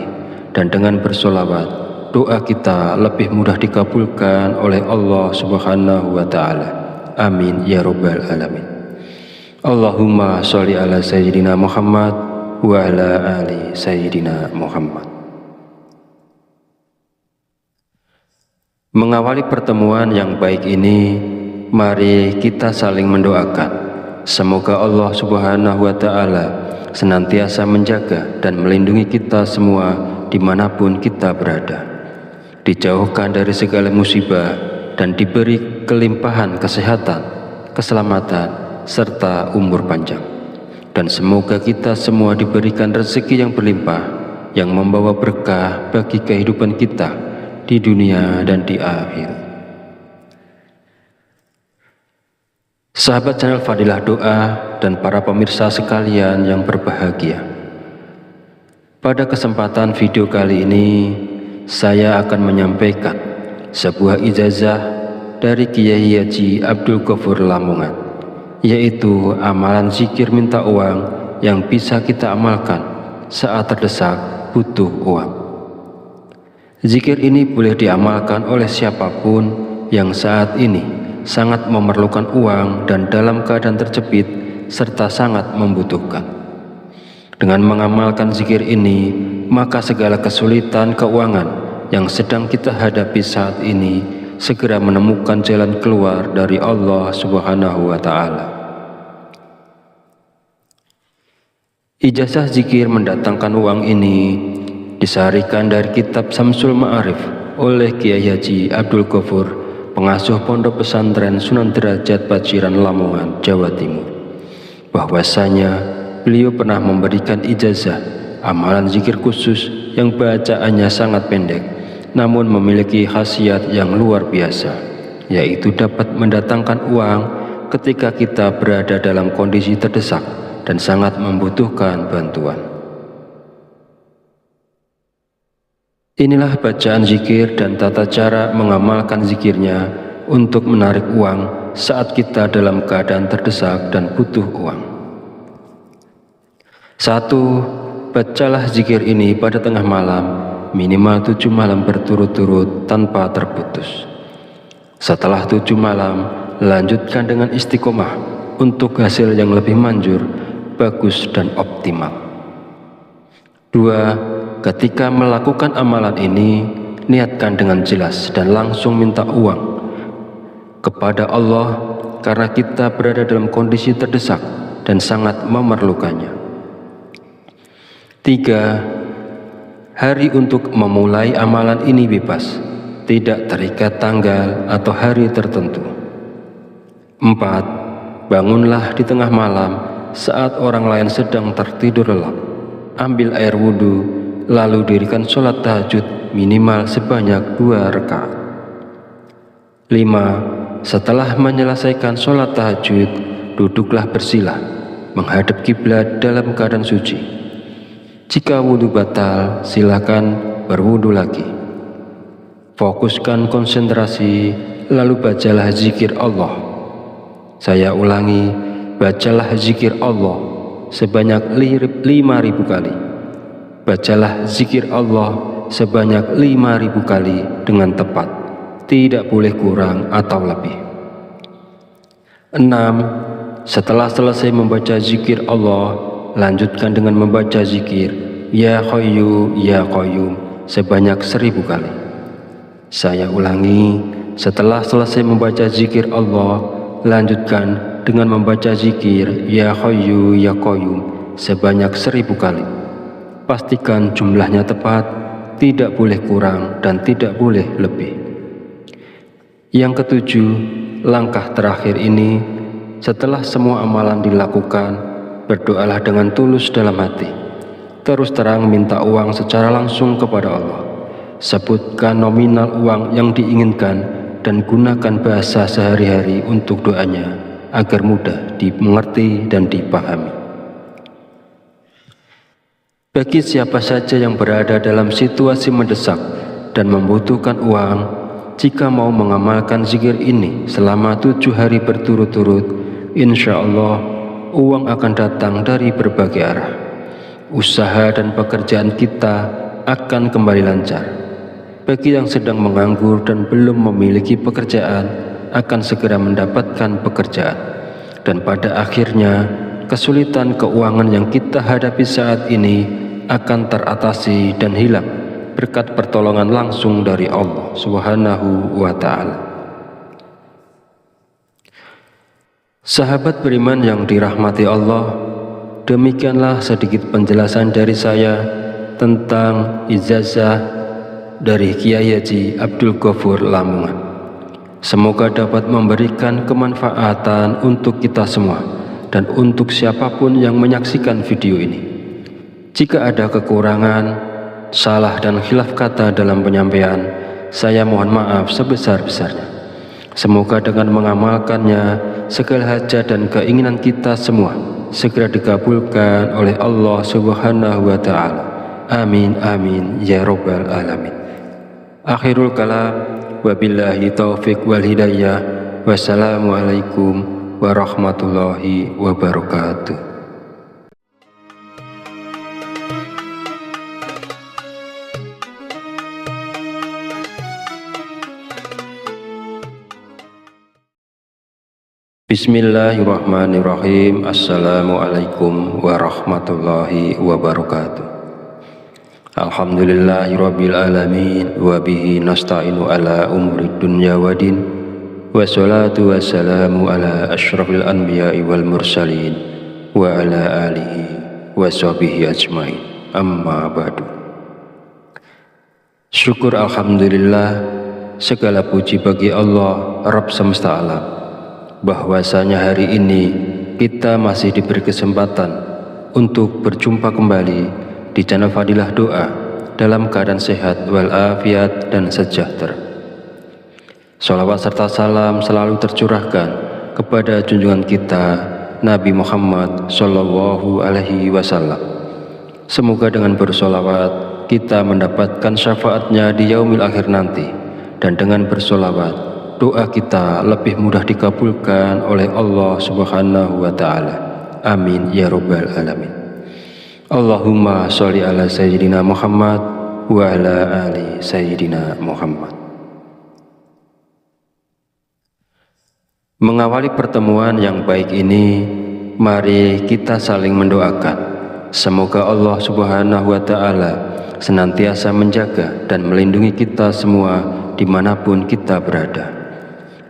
dan dengan bersholawat doa kita lebih mudah dikabulkan oleh Allah Subhanahu wa Ta'ala. Amin ya rabbal alamin. Allahumma sholli ala sayyidina Muhammad wa ala ali sayyidina Muhammad. Mengawali pertemuan yang baik ini, mari kita saling mendoakan. Semoga Allah Subhanahu wa Ta'ala senantiasa menjaga dan melindungi kita semua dimanapun kita berada, dijauhkan dari segala musibah dan diberi kelimpahan kesehatan, keselamatan, serta umur panjang. Dan semoga kita semua diberikan rezeki yang berlimpah, yang membawa berkah bagi kehidupan kita di dunia dan di akhirat. Sahabat channel Fadilah Doa dan para pemirsa sekalian yang berbahagia, pada kesempatan video kali ini saya akan menyampaikan sebuah ijazah dari Kiai Haji Abdul Ghafur Lamongan, yaitu amalan zikir minta uang yang bisa kita amalkan saat terdesak butuh uang. Zikir ini boleh diamalkan oleh siapapun yang saat ini sangat memerlukan uang dan dalam keadaan terjepit serta sangat membutuhkan. Dengan mengamalkan zikir ini, maka segala kesulitan keuangan yang sedang kita hadapi saat ini segera menemukan jalan keluar dari Allah Subhanahu wa Ta'ala. Ijazah zikir mendatangkan uang ini disarikan dari kitab Samsul Ma'arif oleh Kiai Haji Abdul Ghafur, pengasuh Pondok Pesantren Sunan Derajat Paciran Lamongan, Jawa Timur, bahwasanya beliau pernah memberikan ijazah amalan zikir khusus yang bacaannya sangat pendek namun memiliki khasiat yang luar biasa, yaitu dapat mendatangkan uang ketika kita berada dalam kondisi terdesak dan sangat membutuhkan bantuan. Inilah bacaan zikir dan tata cara mengamalkan zikirnya untuk menarik uang saat kita dalam keadaan terdesak dan butuh uang. 1. Bacalah zikir ini pada tengah malam, minimal 7 malam berturut-turut tanpa terputus. Setelah 7 malam, lanjutkan dengan istiqomah untuk hasil yang lebih manjur, bagus dan optimal. 2. Ketika melakukan amalan ini, niatkan dengan jelas dan langsung minta uang kepada Allah karena kita berada dalam kondisi terdesak dan sangat memerlukannya. 3. Hari untuk memulai amalan ini bebas, tidak terikat tanggal atau hari tertentu. 4. Bangunlah di tengah malam saat orang lain sedang tertidur lelap. Ambil air wudhu, lalu dirikan sholat tahajud minimal sebanyak 2 rakaat. 5. Setelah menyelesaikan sholat tahajud, duduklah bersila, menghadap kiblat dalam keadaan suci. Jika wudhu batal, silakan berwudhu lagi. Fokuskan konsentrasi, lalu bacalah zikir Allah. Saya ulangi, bacalah zikir Allah sebanyak 5.000 kali. Bacalah zikir Allah sebanyak 5.000 kali dengan tepat, tidak boleh kurang atau lebih. 6. Setelah selesai membaca zikir Allah, lanjutkan dengan membaca zikir Ya Hayyu Ya Qayyum sebanyak 1.000 kali. Saya ulangi, setelah selesai membaca zikir Allah, lanjutkan dengan membaca zikir Ya Hayyu Ya Qayyum sebanyak 1.000 kali. Pastikan jumlahnya tepat, tidak boleh kurang dan tidak boleh lebih. Yang ketujuh, langkah terakhir ini, setelah semua amalan dilakukan, berdoalah dengan tulus dalam hati. Terus terang minta uang secara langsung kepada Allah. Sebutkan nominal uang yang diinginkan dan gunakan bahasa sehari-hari untuk doanya agar mudah dimengerti dan dipahami. Bagi siapa saja yang berada dalam situasi mendesak dan membutuhkan uang, jika mau mengamalkan zikir ini selama 7 hari berturut-turut, insya Allah uang akan datang dari berbagai arah. Usaha dan pekerjaan kita akan kembali lancar. Bagi yang sedang menganggur dan belum memiliki pekerjaan, akan segera mendapatkan pekerjaan. Dan pada akhirnya, kesulitan keuangan yang kita hadapi saat ini akan teratasi dan hilang berkat pertolongan langsung dari Allah Subhanahu wa Ta'ala. Sahabat beriman yang dirahmati Allah, demikianlah sedikit penjelasan dari saya tentang ijazah dari Kiai Haji Abdul Ghafur Lamongan. Semoga dapat memberikan kemanfaatan untuk kita semua dan untuk siapapun yang menyaksikan video ini. Jika ada kekurangan, salah dan khilaf kata dalam penyampaian, saya mohon maaf sebesar-besarnya. Semoga dengan mengamalkannya, segala hajat dan keinginan kita semua segera dikabulkan oleh Allah Subhanahu wa Ta'ala. Amin amin ya rabbal alamin. Akhirul kalam, wabillahi taufiq wal hidayah. Wassalamualaikum warahmatullahi wabarakatuh. Bismillahirrahmanirrahim. Assalamualaikum warahmatullahi wabarakatuh. Alhamdulillahirabbil alamin wa bihi nasta'inu ala umurid dunya waddin. Wassalatu wassalamu ala asyrafil anbiya'i wal mursalin wa ala alihi wa sahbihi ajmain. Amma ba'du. Syukur alhamdulillah, segala puji bagi Allah Rabb semesta alam, bahwasanya hari ini kita masih diberi kesempatan untuk berjumpa kembali di channel Fadilah Doa dalam keadaan sehat walafiat dan sejahtera. Sholawat serta salam selalu tercurahkan kepada junjungan kita Nabi Muhammad Shallallahu Alaihi Wasallam. Semoga dengan bersolawat kita mendapatkan syafaatnya di yaumil akhir nanti, dan dengan bersolawat doa kita lebih mudah dikabulkan oleh Allah Subhanahu wa Ta'ala. Amin ya Rabbal Alamin. Allahumma sholli ala Sayyidina Muhammad wa ala ali Sayyidina Muhammad. Mengawali pertemuan yang baik ini, mari kita saling mendoakan. Semoga Allah Subhanahu wa Ta'ala senantiasa menjaga dan melindungi kita semua dimanapun kita berada,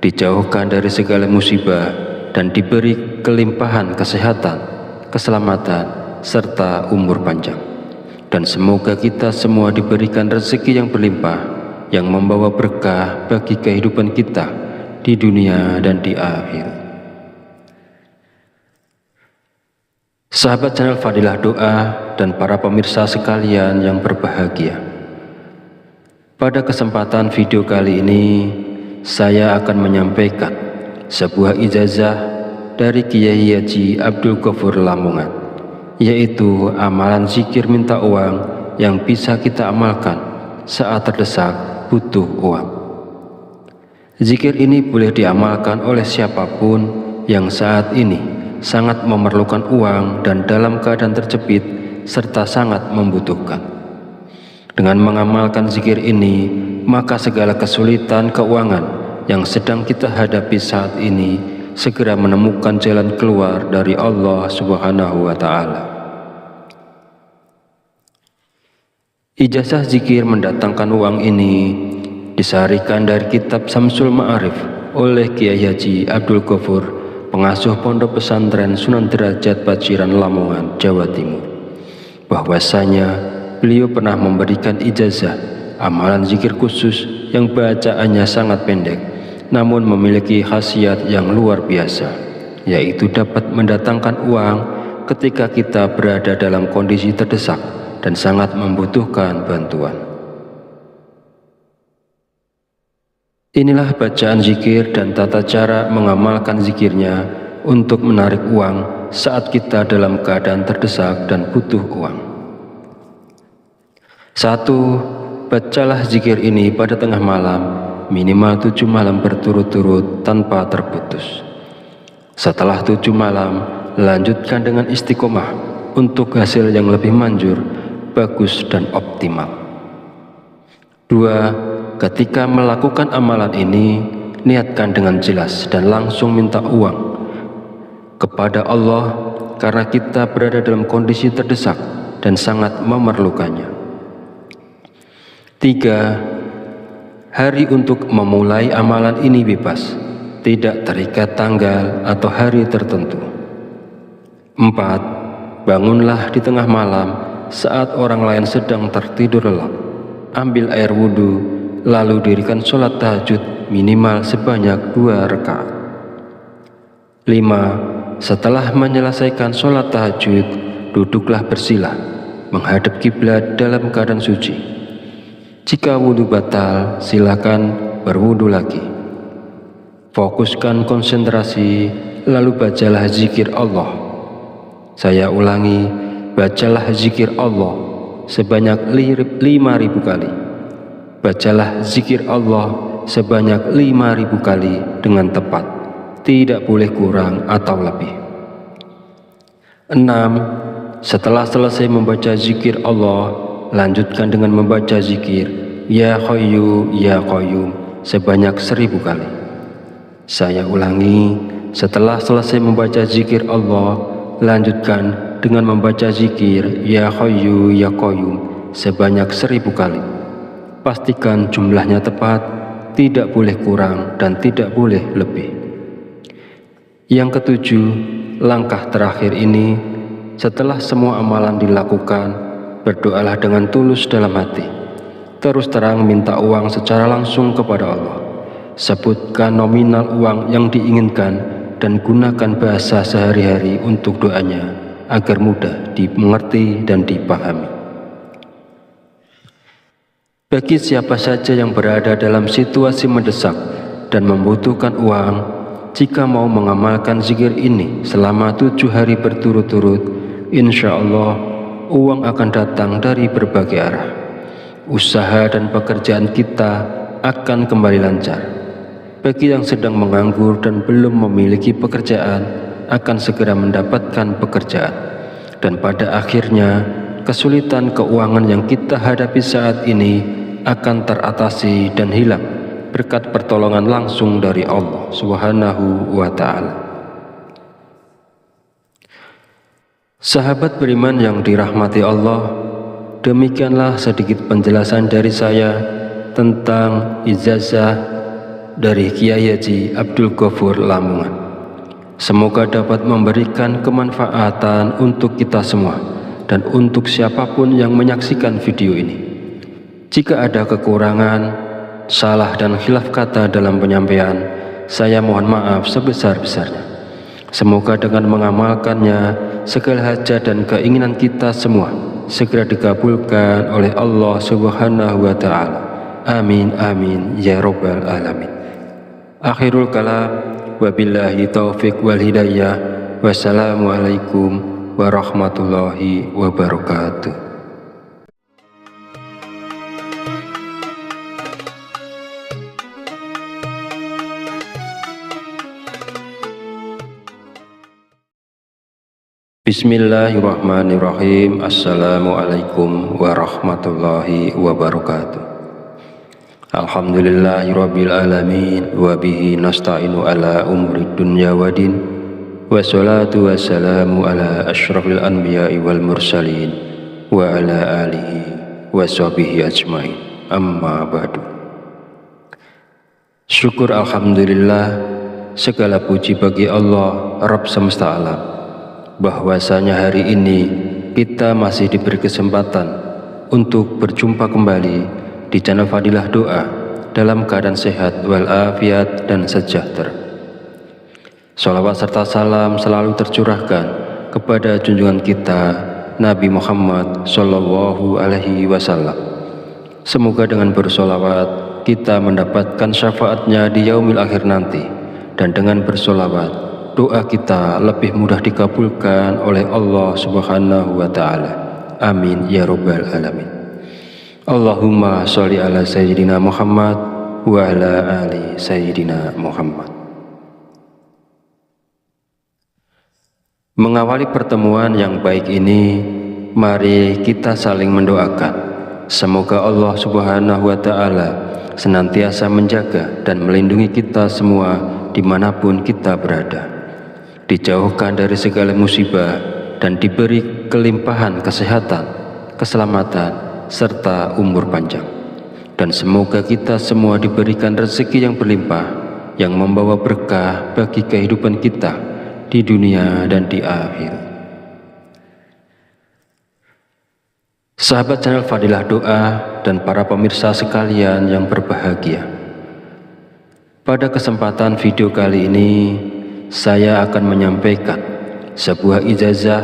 dijauhkan dari segala musibah dan diberi kelimpahan kesehatan, keselamatan, serta umur panjang. Dan semoga kita semua diberikan rezeki yang berlimpah, yang membawa berkah bagi kehidupan kita di dunia dan di akhirat. Sahabat channel Fadilah Doa dan para pemirsa sekalian yang berbahagia, pada kesempatan video kali ini saya akan menyampaikan sebuah ijazah dari Kiai Haji Abdul Ghafur Lamongan, yaitu amalan zikir minta uang yang bisa kita amalkan saat terdesak butuh uang. Zikir ini boleh diamalkan oleh siapapun yang saat ini sangat memerlukan uang dan dalam keadaan terjepit serta sangat membutuhkan. Dengan mengamalkan zikir ini, maka segala kesulitan keuangan yang sedang kita hadapi saat ini segera menemukan jalan keluar dari Allah Subhanahu wa Ta'ala. Ijazah zikir mendatangkan uang ini disarikan dari kitab Samsul Ma'arif oleh Kiai Haji Abdul Ghafur, pengasuh Pondok Pesantren Sunan Derajat Paciran Lamongan, Jawa Timur, bahwasanya beliau pernah memberikan ijazah amalan zikir khusus yang bacaannya sangat pendek namun memiliki khasiat yang luar biasa, yaitu dapat mendatangkan uang ketika kita berada dalam kondisi terdesak dan sangat membutuhkan bantuan. Inilah bacaan zikir dan tata cara mengamalkan zikirnya untuk menarik uang saat kita dalam keadaan terdesak dan butuh uang. 1. Bacalah zikir ini pada tengah malam, minimal 7 malam berturut-turut tanpa terputus. Setelah 7 malam, lanjutkan dengan istiqomah untuk hasil yang lebih manjur, bagus dan optimal. 2. Ketika melakukan amalan ini, niatkan dengan jelas dan langsung minta uang kepada Allah karena kita berada dalam kondisi terdesak dan sangat memerlukannya. 3. Hari untuk memulai amalan ini bebas, tidak terikat tanggal atau hari tertentu. 4. Bangunlah di tengah malam saat orang lain sedang tertidur lelap. Ambil air wudhu, lalu dirikan sholat tahajud minimal sebanyak 2 rakaat. 5. Setelah menyelesaikan sholat tahajud, duduklah bersila menghadap kiblat dalam keadaan suci. Jika wudhu batal, silakan berwudhu lagi. Fokuskan konsentrasi, lalu bacalah zikir Allah. Saya ulangi, bacalah zikir Allah sebanyak 5.000 kali. Bacalah zikir Allah sebanyak 5.000 kali dengan tepat, tidak boleh kurang atau lebih. 6. Setelah selesai membaca zikir Allah, lanjutkan dengan membaca zikir Ya Hayyu Ya Qayyum sebanyak 1.000 kali. Saya ulangi, setelah selesai membaca zikir Allah, lanjutkan dengan membaca zikir Ya Hayyu Ya Qayyum sebanyak 1.000 kali. Pastikan jumlahnya tepat, tidak boleh kurang dan tidak boleh lebih. Yang ketujuh, langkah terakhir ini, setelah semua amalan dilakukan, berdoalah dengan tulus dalam hati. Terus terang minta uang secara langsung kepada Allah. Sebutkan nominal uang yang diinginkan dan gunakan bahasa sehari-hari untuk doanya agar mudah dimengerti dan dipahami. Bagi siapa saja yang berada dalam situasi mendesak dan membutuhkan uang, jika mau mengamalkan zikir ini selama 7 hari berturut-turut, insya Allah uang akan datang dari berbagai arah. Usaha dan pekerjaan kita akan kembali lancar. Bagi yang sedang menganggur dan belum memiliki pekerjaan, akan segera mendapatkan pekerjaan. Dan pada akhirnya, kesulitan keuangan yang kita hadapi saat ini akan teratasi dan hilang berkat pertolongan langsung dari Allah Subhanahu wa Ta'ala. Sahabat beriman yang dirahmati Allah, demikianlah sedikit penjelasan dari saya tentang ijazah dari Kiai Haji Abdul Ghafur Lamongan. Semoga dapat memberikan kemanfaatan untuk kita semua dan untuk siapapun yang menyaksikan video ini. Jika ada kekurangan, salah dan khilaf kata dalam penyampaian, saya mohon maaf sebesar-besarnya. Semoga dengan mengamalkannya, segala hajat dan keinginan kita semua segera dikabulkan oleh Allah Subhanahu wa Ta'ala. Amin amin ya rabbal alamin. Akhirul kalam, wabillahi taufiq wal hidayah. Wassalamualaikum warahmatullahi wabarakatuh. Bismillahirrahmanirrahim. Assalamualaikum warahmatullahi wabarakatuh. Alhamdulillahirabbil alamin wa bihi nasta'inu ala umuri dunya waddin. Wassalatu wassalamu ala asyrafil anbiya'i wal mursalin wa ala alihi wa sahbihi ajmain. Amma ba'du. Syukur alhamdulillah, segala puji bagi Allah Rabb semesta alam, bahwasanya hari ini kita masih diberi kesempatan untuk berjumpa kembali di channel Fadilah Doa dalam keadaan sehat walafiat dan sejahtera. Sholawat serta salam selalu tercurahkan kepada junjungan kita Nabi Muhammad Sallallahu Alaihi Wasallam. Semoga dengan bersolawat kita mendapatkan syafaatnya di yaumil akhir nanti, dan dengan bersolawat doa kita lebih mudah dikabulkan oleh Allah Subhanahu wa Ta'ala. Amin ya rabbal alamin. Allahumma sholli ala sayyidina Muhammad wa ala ali sayyidina Muhammad. Mengawali pertemuan yang baik ini, mari kita saling mendoakan. Semoga Allah Subhanahu wa Ta'ala senantiasa menjaga dan melindungi kita semua dimanapun kita berada, dijauhkan dari segala musibah dan diberi kelimpahan kesehatan, keselamatan, serta umur panjang. Dan semoga kita semua diberikan rezeki yang berlimpah, yang membawa berkah bagi kehidupan kita di dunia dan di akhirat. Sahabat channel Fadilah Doa dan para pemirsa sekalian yang berbahagia, pada kesempatan video kali ini saya akan menyampaikan sebuah ijazah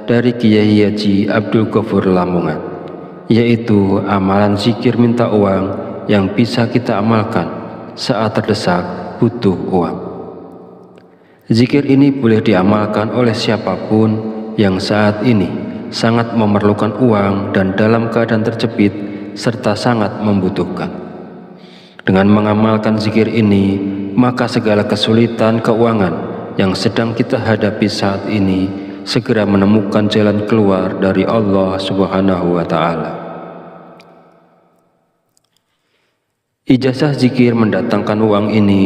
dari Kiai Haji Abdul Ghafur Lamongan, yaitu amalan zikir minta uang yang bisa kita amalkan saat terdesak butuh uang. Zikir ini boleh diamalkan oleh siapapun yang saat ini sangat memerlukan uang dan dalam keadaan terjepit serta sangat membutuhkan. Dengan mengamalkan zikir ini, maka segala kesulitan keuangan yang sedang kita hadapi saat ini segera menemukan jalan keluar dari Allah Subhanahu wa Ta'ala. Ijazah zikir mendatangkan uang ini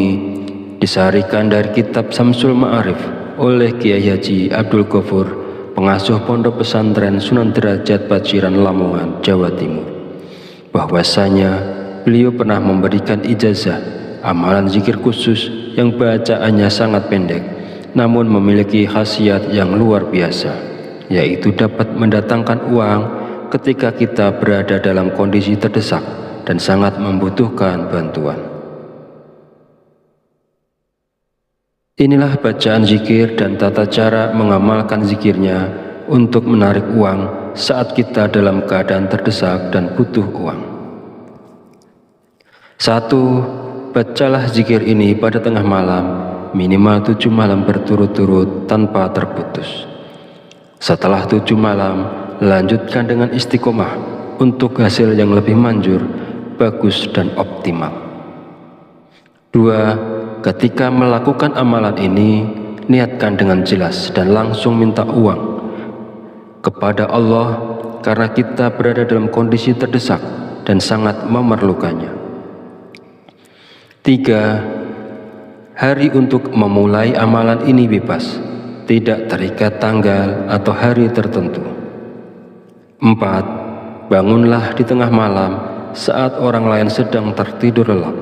disaharikan dari kitab Samsul Ma'arif oleh Kiai Haji Abdul Ghafur, pengasuh Pondok Pesantren Sunan Derajat Paciran Lamongan, Jawa Timur, bahwasanya beliau pernah memberikan ijazah amalan zikir khusus yang bacaannya sangat pendek namun memiliki khasiat yang luar biasa, yaitu dapat mendatangkan uang ketika kita berada dalam kondisi terdesak dan sangat membutuhkan bantuan. Inilah bacaan zikir dan tata cara mengamalkan zikirnya untuk menarik uang saat kita dalam keadaan terdesak dan butuh uang. 1. Bacalah zikir ini pada tengah malam minimal 7 malam berturut-turut tanpa terputus. Setelah 7 malam, lanjutkan dengan istiqomah untuk hasil yang lebih manjur, bagus dan optimal. 2. Ketika melakukan amalan ini, niatkan dengan jelas dan langsung minta uang kepada Allah karena kita berada dalam kondisi terdesak dan sangat memerlukannya. 3. Hari untuk memulai amalan ini bebas, tidak terikat tanggal atau hari tertentu. 4. Bangunlah di tengah malam saat orang lain sedang tertidur lelap.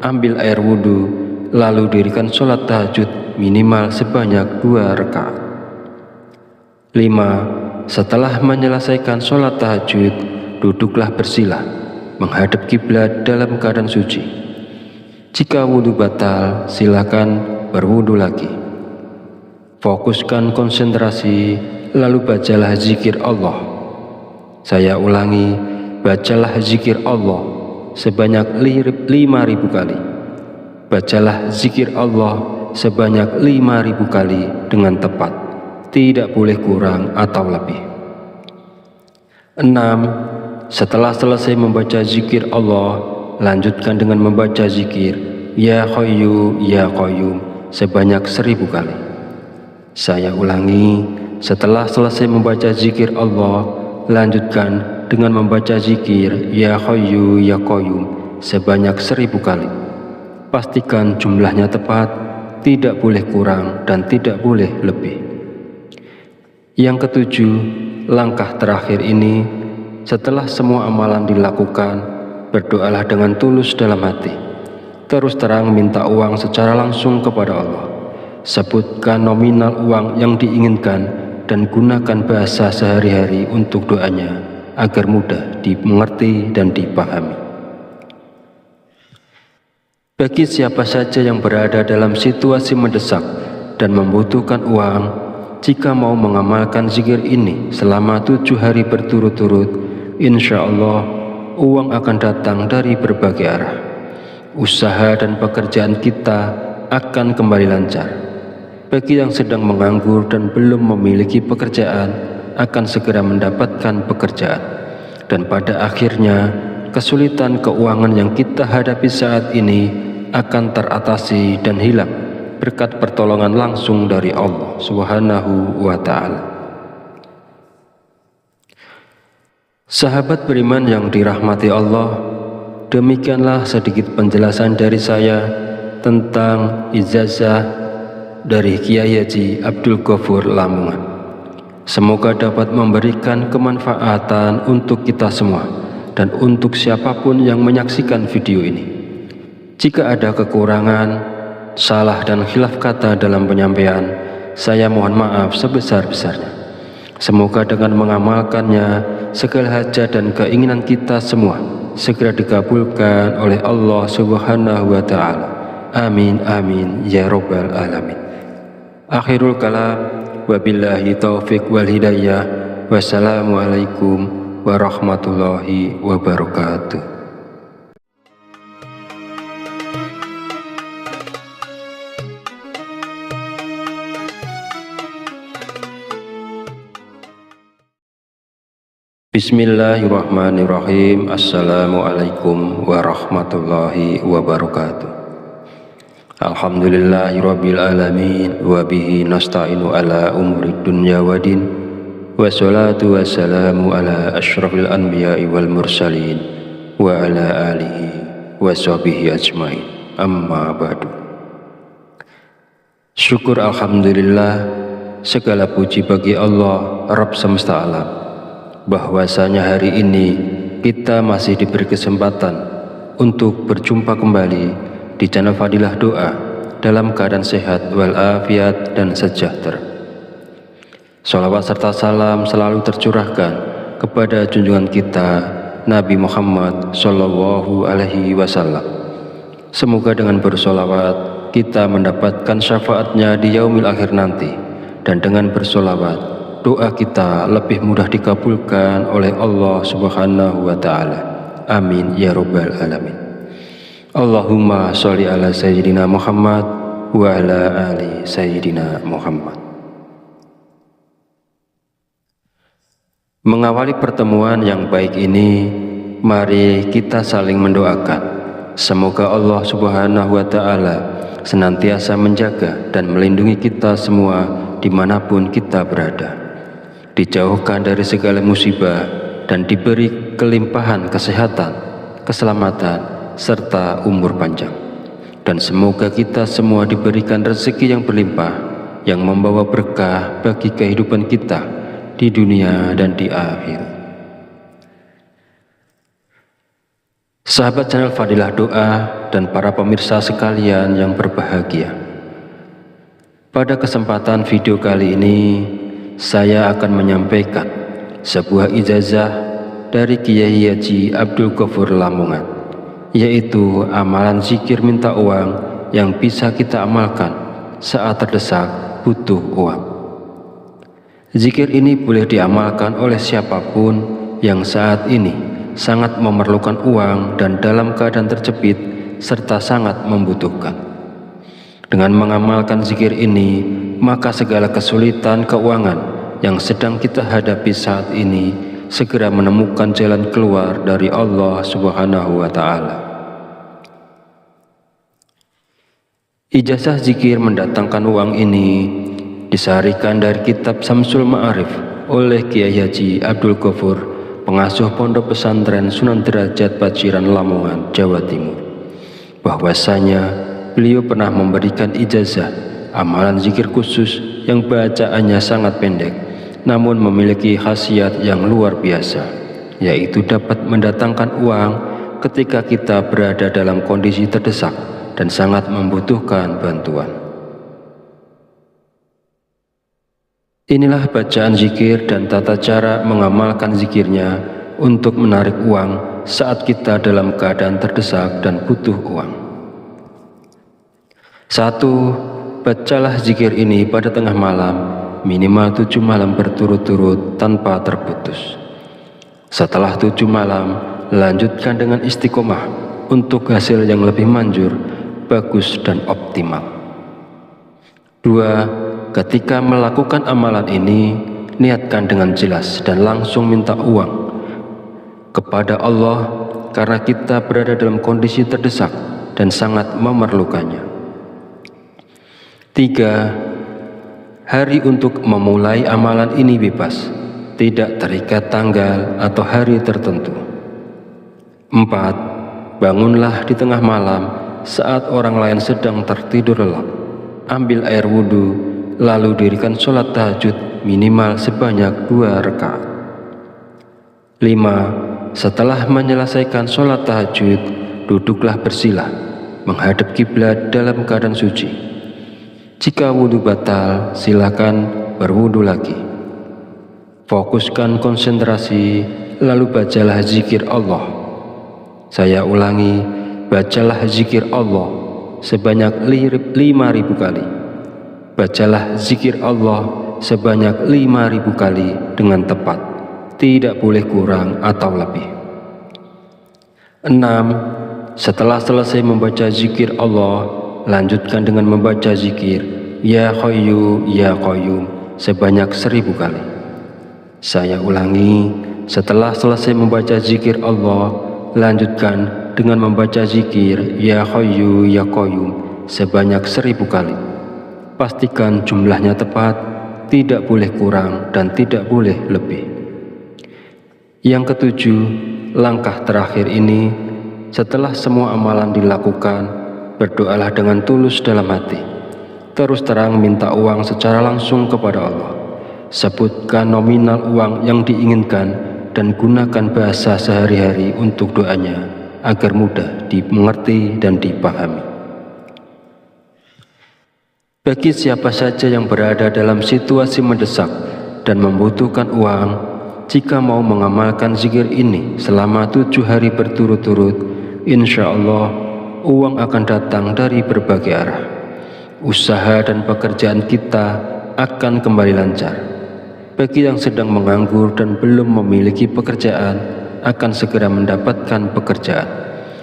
Ambil air wudhu, lalu dirikan sholat tahajud minimal sebanyak 2 rakaat. 5. Setelah menyelesaikan sholat tahajud, duduklah bersila, menghadap kiblat dalam keadaan suci. Jika wudhu batal, silakan berwudhu lagi. Fokuskan konsentrasi, lalu bacalah zikir Allah. Saya ulangi, bacalah zikir Allah sebanyak 5.000 kali. Bacalah zikir Allah sebanyak 5.000 kali dengan tepat, tidak boleh kurang atau lebih. 6. Setelah selesai membaca zikir Allah, lanjutkan dengan membaca zikir Ya Hayyu Ya Qayyum sebanyak 1000 kali. Saya ulangi, setelah selesai membaca zikir Allah, lanjutkan dengan membaca zikir Ya Hayyu Ya Qayyum sebanyak 1000 kali. Pastikan jumlahnya tepat, tidak boleh kurang dan tidak boleh lebih. Yang ketujuh, langkah terakhir ini, setelah semua amalan dilakukan, berdoalah dengan tulus dalam hati. Terus terang minta uang secara langsung kepada Allah. Sebutkan nominal uang yang diinginkan dan gunakan bahasa sehari-hari untuk doanya agar mudah dimengerti dan dipahami. Bagi siapa saja yang berada dalam situasi mendesak dan membutuhkan uang, jika mau mengamalkan zikir ini selama 7 hari berturut-turut, insya Allah uang akan datang dari berbagai arah. Usaha dan pekerjaan kita akan kembali lancar. Bagi yang sedang menganggur dan belum memiliki pekerjaan, akan segera mendapatkan pekerjaan. Dan pada akhirnya, kesulitan keuangan yang kita hadapi saat ini akan teratasi dan hilang berkat pertolongan langsung dari Allah Subhanahu wa Ta'ala. Sahabat beriman yang dirahmati Allah, demikianlah sedikit penjelasan dari saya tentang ijazah dari Kiai Haji Abdul Ghafur Lamongan. Semoga dapat memberikan kemanfaatan untuk kita semua dan untuk siapapun yang menyaksikan video ini. Jika ada kekurangan, salah dan khilaf kata dalam penyampaian, saya mohon maaf sebesar-besarnya. Semoga dengan mengamalkannya, segala hajat dan keinginan kita semua segera dikabulkan oleh Allah Subhanahu wa Ta'ala. Amin amin ya rabbal alamin. Akhirul kalam, wabillahi taufiq wal hidayah. Wassalamualaikum warahmatullahi wabarakatuh. Bismillahirrahmanirrahim. Assalamualaikum warahmatullahi wabarakatuh. Alhamdulillahirabbil alamin wa bihi nasta'inu ala umuri dunya waddin. Wassalatu wassalamu ala asyrafil anbiya'i wal mursalin wa ala alihi wa sahbihi ajmain. Amma ba'du. Syukur alhamdulillah, segala puji bagi Allah Rabb semesta alam, bahwasanya hari ini kita masih diberi kesempatan untuk berjumpa kembali di channel Fadilah Doa dalam keadaan sehat walafiat dan sejahtera. Salawat serta salam selalu tercurahkan kepada junjungan kita Nabi Muhammad Sallallahu Alaihi Wasallam. Semoga dengan bersolawat kita mendapatkan syafaatnya di yaumil akhir nanti, dan dengan bersolawat doa kita lebih mudah dikabulkan oleh Allah Subhanahu wa Ta'ala. Amin ya rabbal alamin. Allahumma sholli ala sayyidina Muhammad wa ala ali Sayyidina Muhammad. Mengawali pertemuan yang baik ini, mari kita saling mendoakan. Semoga Allah Subhanahu wa Ta'ala senantiasa menjaga dan melindungi kita semua dimanapun kita berada, dijauhkan dari segala musibah dan diberi kelimpahan kesehatan, keselamatan, serta umur panjang. Dan semoga kita semua diberikan rezeki yang berlimpah, yang membawa berkah bagi kehidupan kita di dunia dan di akhir. Sahabat channel Fadilah Doa dan para pemirsa sekalian yang berbahagia, pada kesempatan video kali ini saya akan menyampaikan sebuah ijazah dari Kiai Haji Abdul Ghafur Lamongan, yaitu amalan zikir minta uang yang bisa kita amalkan saat terdesak butuh uang. Zikir ini boleh diamalkan oleh siapapun yang saat ini sangat memerlukan uang dan dalam keadaan terjepit serta sangat membutuhkan. Dengan mengamalkan zikir ini, maka segala kesulitan keuangan yang sedang kita hadapi saat ini segera menemukan jalan keluar dari Allah Subhanahu wa Ta'ala. Ijazah zikir mendatangkan uang ini disarikan dari kitab Samsul Ma'arif oleh Kiai Haji Abdul Ghafur, pengasuh Pondok Pesantren Sunan Derajat Paciran Lamongan, Jawa Timur, bahwasanya beliau pernah memberikan ijazah amalan zikir khusus yang bacaannya sangat pendek namun memiliki khasiat yang luar biasa, yaitu dapat mendatangkan uang ketika kita berada dalam kondisi terdesak dan sangat membutuhkan bantuan. Inilah bacaan zikir dan tata cara mengamalkan zikirnya untuk menarik uang saat kita dalam keadaan terdesak dan butuh uang. 1. Bacalah zikir ini pada tengah malam, minimal 7 malam berturut-turut tanpa terputus. Setelah 7 malam, lanjutkan dengan istiqomah untuk hasil yang lebih manjur, bagus dan optimal. 2. Ketika melakukan amalan ini, niatkan dengan jelas dan langsung minta uang kepada Allah karena kita berada dalam kondisi terdesak dan sangat memerlukannya. 3. Hari untuk memulai amalan ini bebas, tidak terikat tanggal atau hari tertentu. 4. Bangunlah di tengah malam saat orang lain sedang tertidur lelap. Ambil air wudhu, lalu dirikan sholat tahajud minimal sebanyak 2 rakaat. 5. Setelah menyelesaikan sholat tahajud, duduklah bersila, menghadap kiblat dalam keadaan suci. Jika wudhu batal, silakan berwudhu lagi. Fokuskan konsentrasi, lalu bacalah zikir Allah. Saya ulangi, bacalah zikir Allah sebanyak 5.000 kali. Bacalah zikir Allah sebanyak 5.000 kali dengan tepat, tidak boleh kurang atau lebih. 6. Setelah selesai membaca zikir Allah, lanjutkan dengan membaca zikir Ya Hayyu Ya Qayyum sebanyak 1.000 kali. Saya ulangi, setelah selesai membaca zikir Allah, lanjutkan dengan membaca zikir Ya Hayyu Ya Qayyum sebanyak 1.000 kali. Pastikan jumlahnya tepat, tidak boleh kurang dan tidak boleh lebih. Yang ketujuh, langkah terakhir ini, setelah semua amalan dilakukan, berdoalah dengan tulus dalam hati. Terus terang minta uang secara langsung kepada Allah. Sebutkan nominal uang yang diinginkan dan gunakan bahasa sehari-hari untuk doanya agar mudah dimengerti dan dipahami. Bagi siapa saja yang berada dalam situasi mendesak dan membutuhkan uang, jika mau mengamalkan zikir ini selama 7 hari berturut-turut, insya Allah uang akan datang dari berbagai arah. Usaha dan pekerjaan kita akan kembali lancar. Bagi yang sedang menganggur dan belum memiliki pekerjaan, akan segera mendapatkan pekerjaan.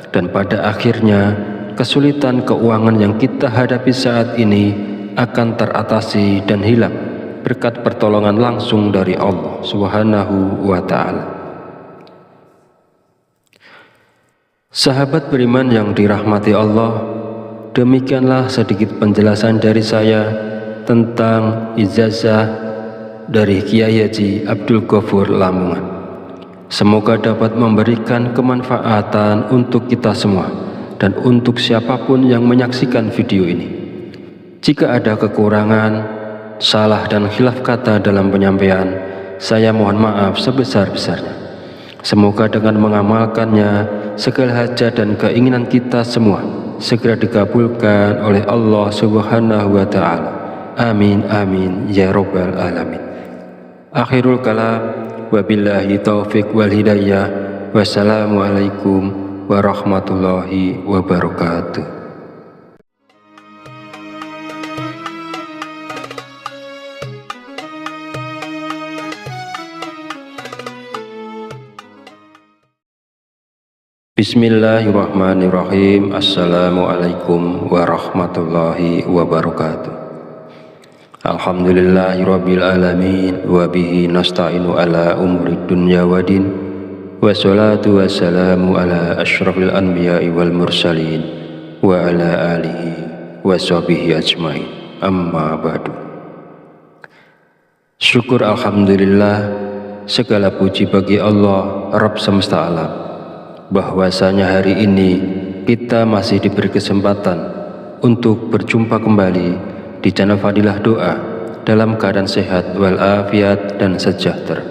Dan pada akhirnya kesulitan keuangan yang kita hadapi saat ini akan teratasi dan hilang berkat pertolongan langsung dari Allah Subhanahu wa Ta'ala. Sahabat beriman yang dirahmati Allah, demikianlah sedikit penjelasan dari saya tentang ijazah dari Kiai Haji Abdul Ghafur Lamongan. Semoga dapat memberikan kemanfaatan untuk kita semua dan untuk siapapun yang menyaksikan video ini. Jika ada kekurangan, salah dan khilaf kata dalam penyampaian, saya mohon maaf sebesar-besarnya. Semoga dengan mengamalkannya, segala hajat dan keinginan kita semua segera dikabulkan oleh Allah Subhanahu wa Ta'ala. Amin amin ya rabbal alamin. Akhirul kalam, wabillahi taufiq wal hidayah. Wassalamualaikum warahmatullahi wabarakatuh. Bismillahirrahmanirrahim. Assalamualaikum warahmatullahi wabarakatuh. Alhamdulillahirabbil alamin wa bihi nasta'inu ala umurid dunya waddin. Wassalatu wassalamu ala asyrafil anbiya'i wal mursalin wa ala alihi wa sahbihi ajmain. Amma ba'du. Syukur alhamdulillah, segala puji bagi Allah Rabb semesta alam, bahwasanya hari ini kita masih diberi kesempatan untuk berjumpa kembali di channel Fadilah Doa dalam keadaan sehat walafiat dan sejahtera.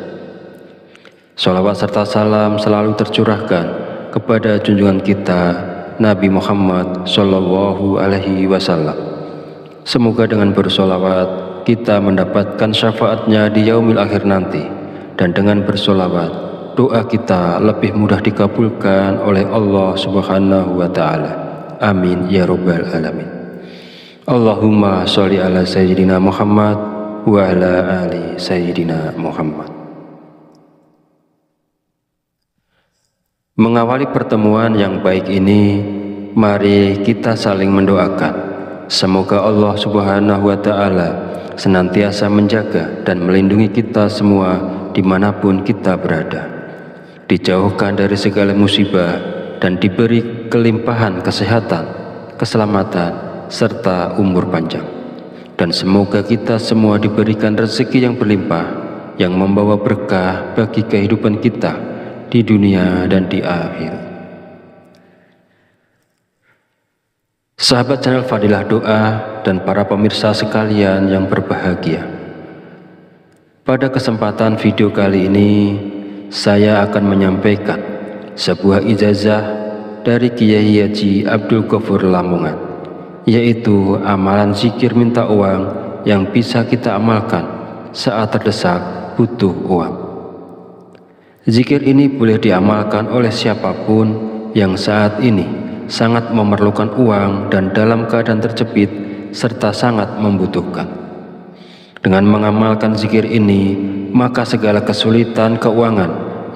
Sholawat serta salam selalu tercurahkan kepada junjungan kita Nabi Muhammad Sallallahu Alaihi Wasallam. Semoga dengan bersolawat kita mendapatkan syafaatnya di yaumil akhir nanti, dan dengan bersolawat doa kita lebih mudah dikabulkan oleh Allah Subhanahu wa Ta'ala. Amin ya rabbal alamin. Allahumma sholli ala sayyidina Muhammad wa ala ali sayyidina Muhammad. Mengawali pertemuan yang baik ini, mari kita saling mendoakan. Semoga Allah Subhanahu wa Ta'ala senantiasa menjaga dan melindungi kita semua dimanapun kita berada, dijauhkan dari segala musibah dan diberi kelimpahan kesehatan, keselamatan, serta umur panjang. Dan semoga kita semua diberikan rezeki yang berlimpah, yang membawa berkah bagi kehidupan kita di dunia dan di akhirat. Sahabat channel Fadilah Doa dan para pemirsa sekalian yang berbahagia, pada kesempatan video kali ini saya akan menyampaikan sebuah ijazah dari Kiai Haji Abdul Ghafur Lamongan, yaitu amalan zikir minta uang yang bisa kita amalkan saat terdesak butuh uang. Zikir ini boleh diamalkan oleh siapapun yang saat ini sangat memerlukan uang dan dalam keadaan terjepit serta sangat membutuhkan. Dengan mengamalkan zikir ini, maka segala kesulitan keuangan